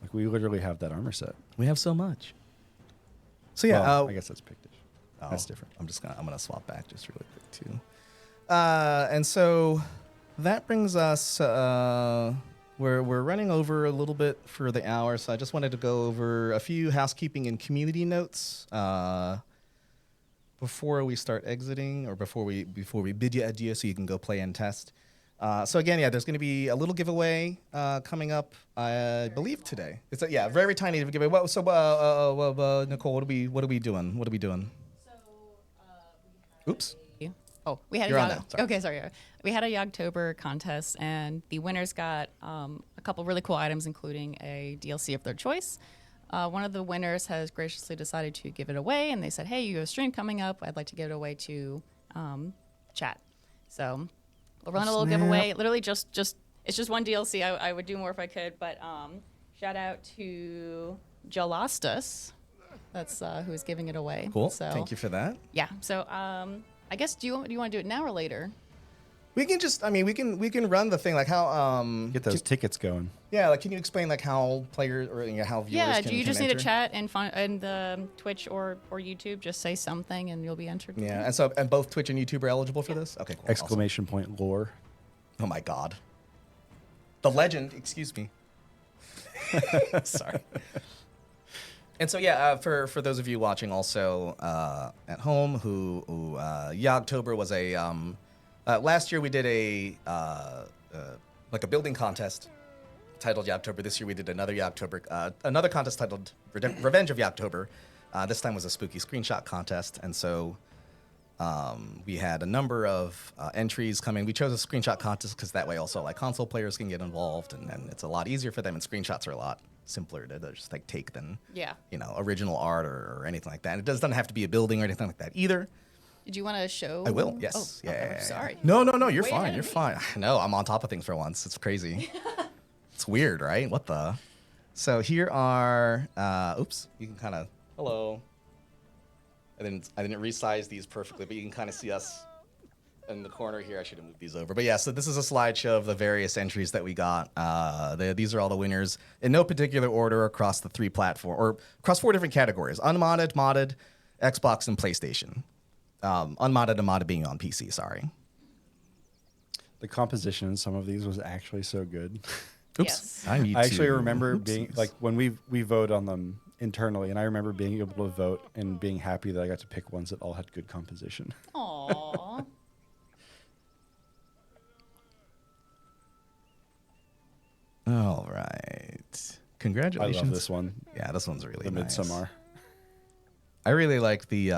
like we literally have that armor set. We have so much. So yeah, well, I guess that's Pictish. Oh, That's different. I'm gonna swap back just really quick too. And so that brings us. We're running over a little bit for the hour, so I just wanted to go over a few housekeeping and community notes before we start exiting, or before we bid you adieu, so you can go play and test. So again, yeah, there's going to be a little giveaway coming up, I believe today. It's a very tiny giveaway. Nicole, what are we doing? Oops. Oh, we had You're on a now. Sorry. okay. Sorry, we had a Yogtober contest, and the winners got a couple really cool items, including a DLC of their choice. One of the winners has graciously decided to give it away, and they said, "Hey, you have a stream coming up. I'd like to give it away to chat." So we'll run a little giveaway. Literally, just it's just one DLC. I would do more if I could, but shout out to Jolastus. That's who's giving it away. Cool. So, Thank you for that. Yeah. So I guess do you want to do it now or later? We can just, we can run the thing like how Get those tickets going. Yeah, like can you explain like how players or how viewers Yeah, can do you just can need enter? to chat and the Twitch or YouTube? Just say something and you'll be entered. Yeah, and both Twitch and YouTube are eligible for this. Okay, cool. Exclamation point lore. Awesome. Oh my god, the legend. Excuse me. Sorry. And so yeah, for those of you watching also at home, who Yogtober was a last year we did a like a building contest titled Yogtober. This year we did another Yogtober, another contest titled Revenge of Yogtober. This time was a spooky screenshot contest, and so we had a number of entries coming. We chose a screenshot contest because that way also like console players can get involved, and it's a lot easier for them. And screenshots are a lot simpler to just like take than original art or anything like that. And it doesn't have to be a building or anything like that either. Did you want to show? I will. Yes. Oh, yeah. okay, sorry. No. You're Way fine. ahead You're of me. fine. No, I'm on top of things for once. It's crazy. It's weird, right? What the? So here are. Oops. You can kind of. Hello. I didn't resize these perfectly, but you can kind of see us in the corner here. I should have moved these over. But yeah, so this is a slideshow of the various entries that we got. These are all the winners in no particular order across the three platforms, or across 4 different categories: unmodded, modded, Xbox, and PlayStation. Unmodded and modded being on PC, sorry. The composition in some of these was actually so good. Oops. Yes. I need I actually to- remember Oopsies. being like when we vote on them internally, and I remember being able to vote and being happy that I got to pick ones that all had good composition. Aww. All right. Congratulations. I love this one. Yeah, this one's really The nice. Midsommar. I really like the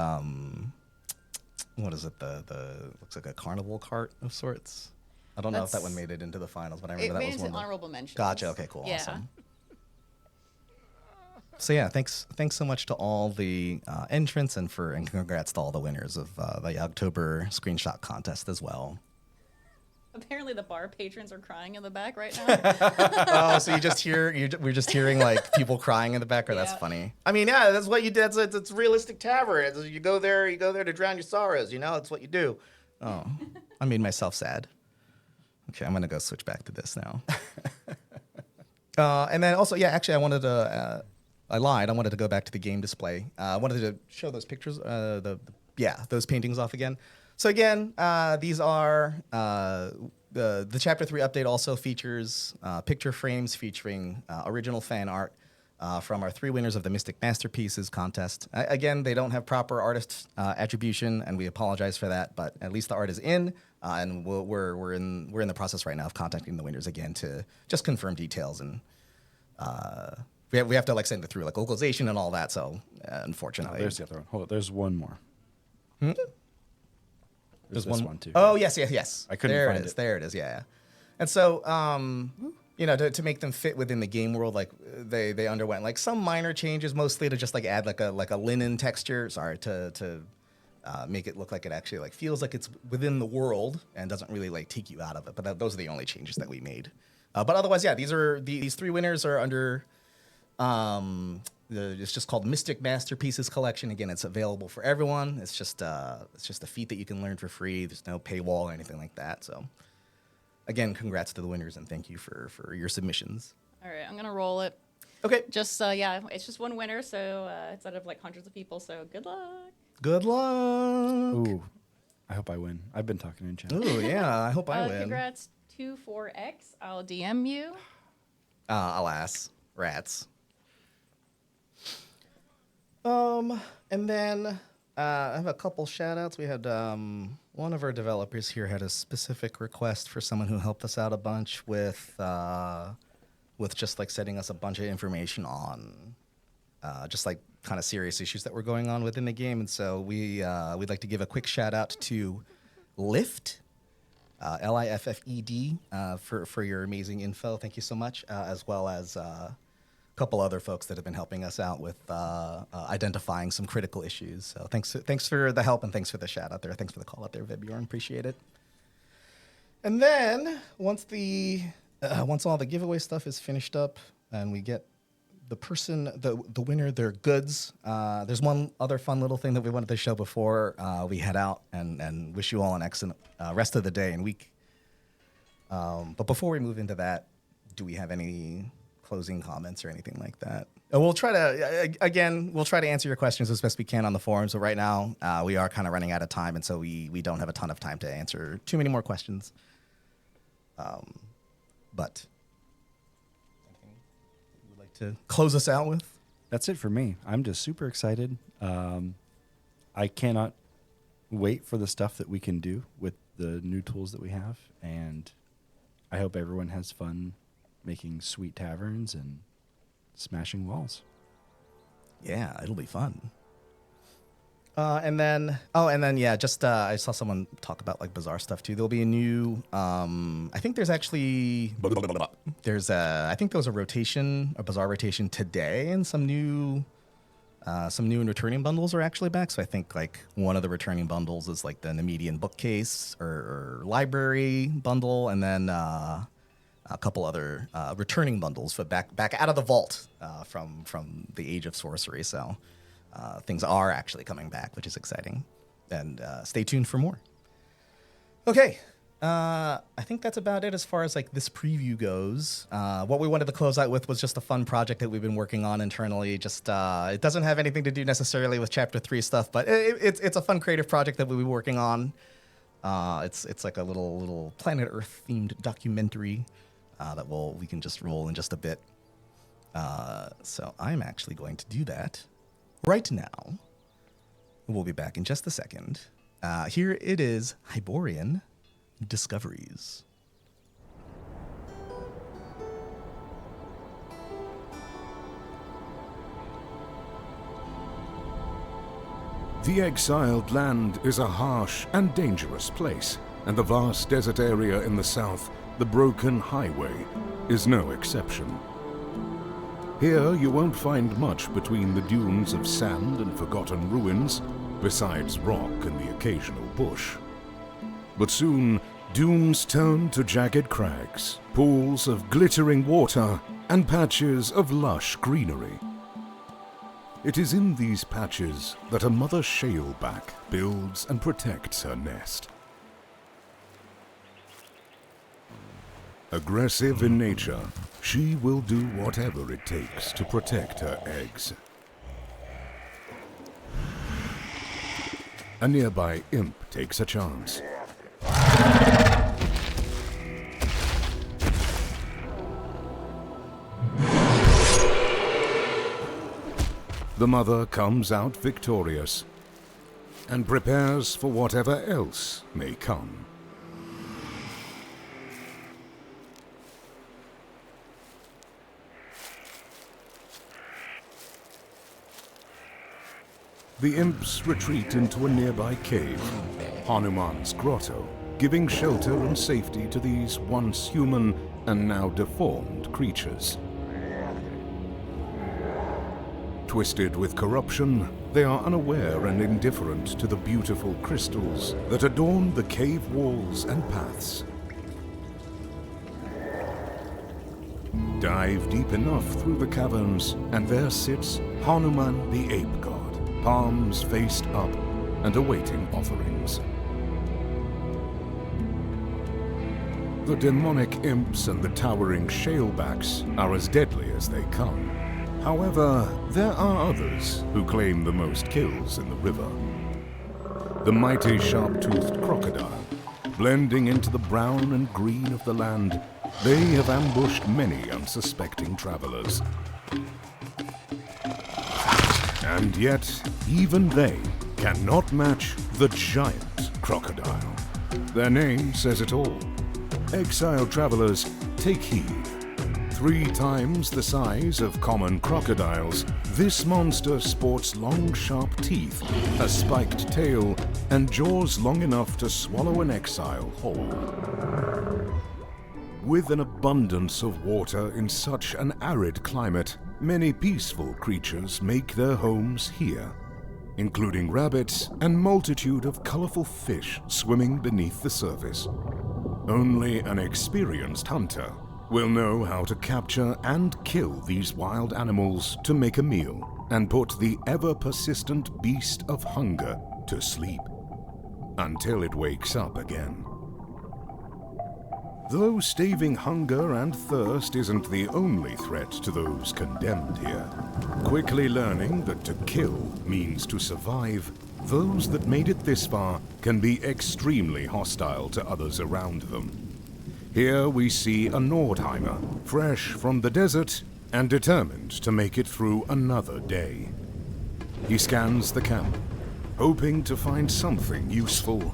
what is it? The looks like a carnival cart of sorts. I don't know if that one made it into the finals, but I remember It that made was it one. to Of honorable mentions. Gotcha. Okay. Cool. Yeah. Awesome. So yeah, thanks so much to all the entrants and congrats to all the winners of the October screenshot contest as well. Apparently, the bar patrons are crying in the back right now. Oh, so we're just hearing like people crying in the background. That's Yeah. funny. I mean, yeah, that's what you did. It's realistic tavern. You go there to drown your sorrows. That's what you do. Oh, I made myself sad. Okay, I'm gonna go switch back to this now. And then also, yeah, actually, I lied. I wanted to go back to the game display. I wanted to show those pictures. Those paintings off again. So again, these are the Chapter 3 update also features picture frames featuring original fan art from our 3 winners of the Mystic Masterpieces contest. Again, they don't have proper artist attribution, and we apologize for that. But at least the art is in, and we're in the process right now of contacting the winners again to just confirm details, and we have to like send it through like localization and all that. So unfortunately, There's the other one. Hold on, there's one more. There's one too. Oh yes. I couldn't there find it is. it. There it is. Yeah. And so, you know, to make them fit within the game world, like they underwent like some minor changes, mostly to just like add like a linen texture. Sorry, to make it look like it actually like feels like it's within the world and doesn't really like take you out of it. But those are the only changes that we made. But otherwise, yeah, these 3 winners are under. It's just called Mystic Masterpieces Collection. Again, it's available for everyone. It's just a feat that you can learn for free. There's no paywall or anything like that. So, again, congrats to the winners and thank you for your submissions. All right, I'm gonna roll it. Okay. Just yeah, it's just one winner, so it's out of like hundreds of people. So good luck. Good luck. Ooh, I hope I win. I've been talking in chat. Ooh, yeah. I hope I win. Congrats 24X. I'll DM you. Alas, rats. And then I have a couple shout outs. We had one of our developers here had a specific request for someone who helped us out a bunch with just like setting us a bunch of information on just like kind of serious issues that were going on within the game. And so we'd like to give a quick shout out to Lift, Liffed, for your amazing info. Thank you so much, as well as couple other folks that have been helping us out with identifying some critical issues. So thanks for the help and thanks for the shout out there. Thanks for the call out there, Vibjorn. Appreciate it. And then once all the giveaway stuff is finished up and we get the winner their goods, there's one other fun little thing that we wanted to show before we head out and wish you all an excellent rest of the day and week. But before we move into that, do we have any closing comments or anything like that? We'll try to answer your questions as best we can on the forums. But right now, we are kind of running out of time, and so we don't have a ton of time to answer too many more questions. But anything you would like to close us out with? That's it for me. I'm just super excited. I cannot wait for the stuff that we can do with the new tools that we have, and I hope everyone has fun making sweet taverns and smashing walls. Yeah, it'll be fun. And then yeah, just I saw someone talk about like bizarre stuff too. There'll be a new I think there's actually I think there was a bizarre rotation today, and some new and returning bundles are actually back. So I think like one of the returning bundles is like the Nemedian bookcase or library bundle, and then a couple other returning bundles for back out of the vault from the Age of Sorcery. So things are actually coming back, which is exciting. And stay tuned for more. Okay. I think that's about it as far as like this preview goes. What we wanted to close out with was just a fun project that we've been working on internally. Just it doesn't have anything to do necessarily with Chapter 3 stuff, but it's a fun creative project that we'll be working on. It's like a little Planet Earth themed documentary that we can just roll in just a bit. So I'm actually going to do that right now. We'll be back in just a second. Here it is, Hyborian Discoveries. The Exiled Land is a harsh and dangerous place, and the vast desert area in the south, the Broken Highway, is no exception. Here you won't find much between the dunes of sand and forgotten ruins, besides rock and the occasional bush. But soon, dunes turn to jagged crags, pools of glittering water, and patches of lush greenery. It is in these patches that a mother shaleback builds and protects her nest. Aggressive in nature, she will do whatever it takes to protect her eggs. A nearby imp takes a chance. the mother comes out victorious and prepares for whatever else may come. The imps retreat into a nearby cave, Hanuman's grotto, giving shelter and safety to these once human and now deformed creatures. Twisted with corruption, they are unaware and indifferent to the beautiful crystals that adorn the cave walls and paths. Dive deep enough through the caverns, and there sits Hanuman the ape god, palms faced up and awaiting offerings. The demonic imps and the towering shalebacks are as deadly as they come. However, there are others who claim the most kills in the river. The mighty sharp-toothed crocodile, blending into the brown and green of the land, they have ambushed many unsuspecting travelers. And yet, even they cannot match the giant crocodile. Their name says it all. Exiled travelers, take heed. 3 times the size of common crocodiles, this monster sports long, sharp teeth, a spiked tail, and jaws long enough to swallow an exile whole. With an abundance of water in such an arid climate, many peaceful creatures make their homes here, including rabbits and multitude of colorful fish swimming beneath the surface. Only an experienced hunter will know how to capture and kill these wild animals to make a meal and put the ever-persistent beast of hunger to sleep until it wakes up again. Though staving hunger and thirst isn't the only threat to those condemned here, quickly learning that to kill means to survive, those that made it this far can be extremely hostile to others around them. Here we see a Nordheimer, fresh from the desert and determined to make it through another day. He scans the camp, hoping to find something useful,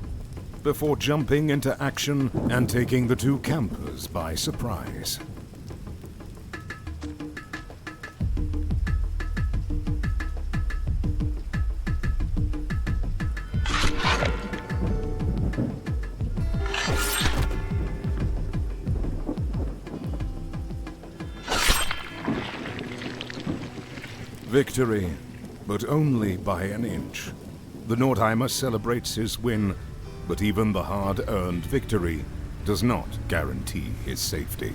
before jumping into action and taking the 2 campers by surprise. Victory, but only by an inch. The Nordheimer celebrates his win, but even the hard-earned victory does not guarantee his safety.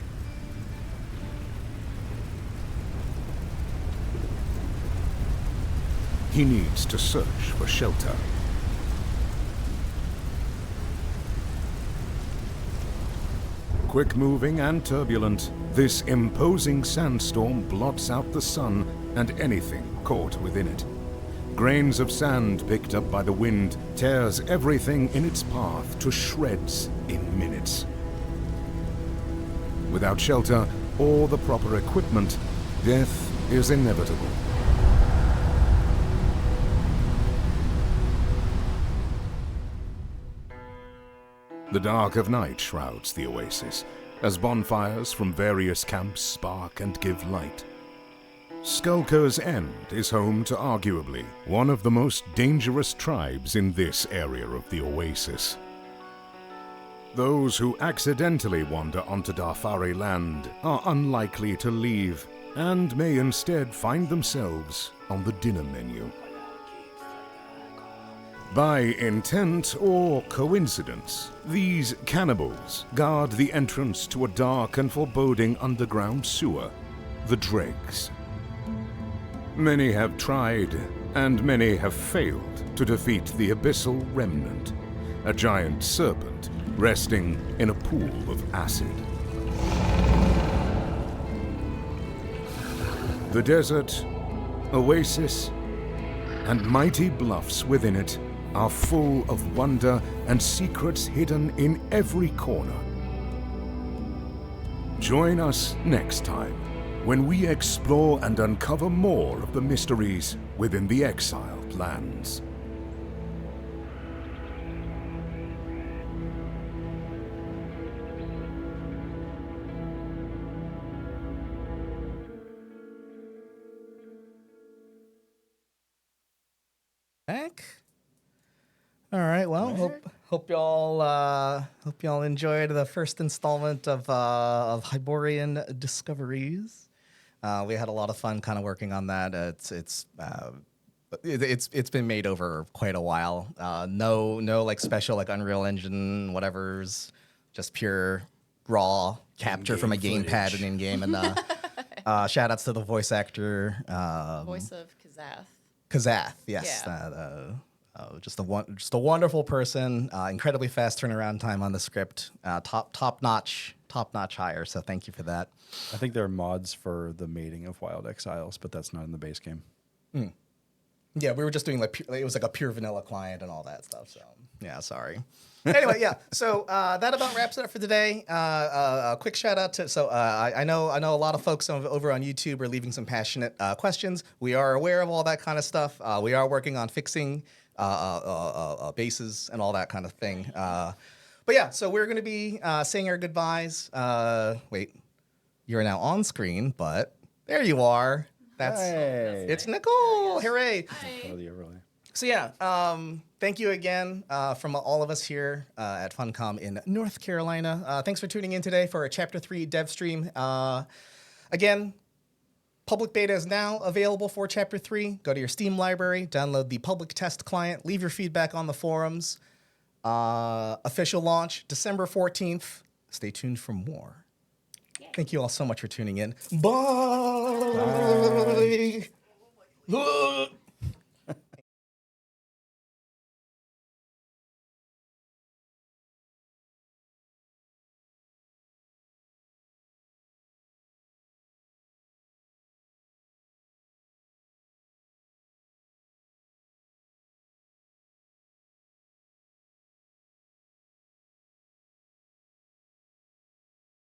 He needs to search for shelter. Quick-moving and turbulent, this imposing sandstorm blots out the sun and anything caught within it. Grains of sand picked up by the wind tears everything in its path to shreds in minutes. Without shelter or the proper equipment, death is inevitable. The dark of night shrouds the oasis, as bonfires from various camps spark and give light. Skulker's End is home to arguably one of the most dangerous tribes in this area of the oasis. Those who accidentally wander onto Darfari land are unlikely to leave, and may instead find themselves on the dinner menu. By intent or coincidence, these cannibals guard the entrance to a dark and foreboding underground sewer, the Dregs. Many have tried, and many have failed to defeat the Abyssal Remnant, a giant serpent resting in a pool of acid. The desert, oasis, and mighty bluffs within it are full of wonder and secrets hidden in every corner. Join us next time when we explore and uncover more of the mysteries within the Exiled Lands. Back. All right. Well, hope y'all enjoyed the first installment of Hyborian Discoveries. We had a lot of fun kind of working on that. It's been made over quite a while. No like special like Unreal Engine whatever's, just pure raw capture from a gamepad and in game. And shout outs to the voice actor. Voice of Kazath. Kazath, yes. Yeah. Just a wonderful person. Incredibly fast turnaround time on the script. Top notch hire. So thank you for that. I think there are mods for the mating of Wild Exiles, but that's not in the base game. Yeah, we were just doing it was like a pure vanilla client and all that stuff. So yeah, sorry. Anyway, yeah. So that about wraps it up for today. A quick shout out to I know a lot of folks over on YouTube are leaving some passionate questions. We are aware of all that kind of stuff. We are working on fixing bases and all that kind of thing. But yeah, so we're going to be saying our goodbyes. Wait, you're now on screen, but there you are. It's Nicole. Hooray! So yeah, thank you again from all of us here at Funcom in North Carolina. Thanks for tuning in today for a Chapter 3 Devstream. Again, public beta is now available for Chapter 3. Go to your Steam library, download the public test client, leave your feedback on the forums. Official launch, December 14th. Stay tuned for more. Thank you all so much for tuning in. Bye. Bye.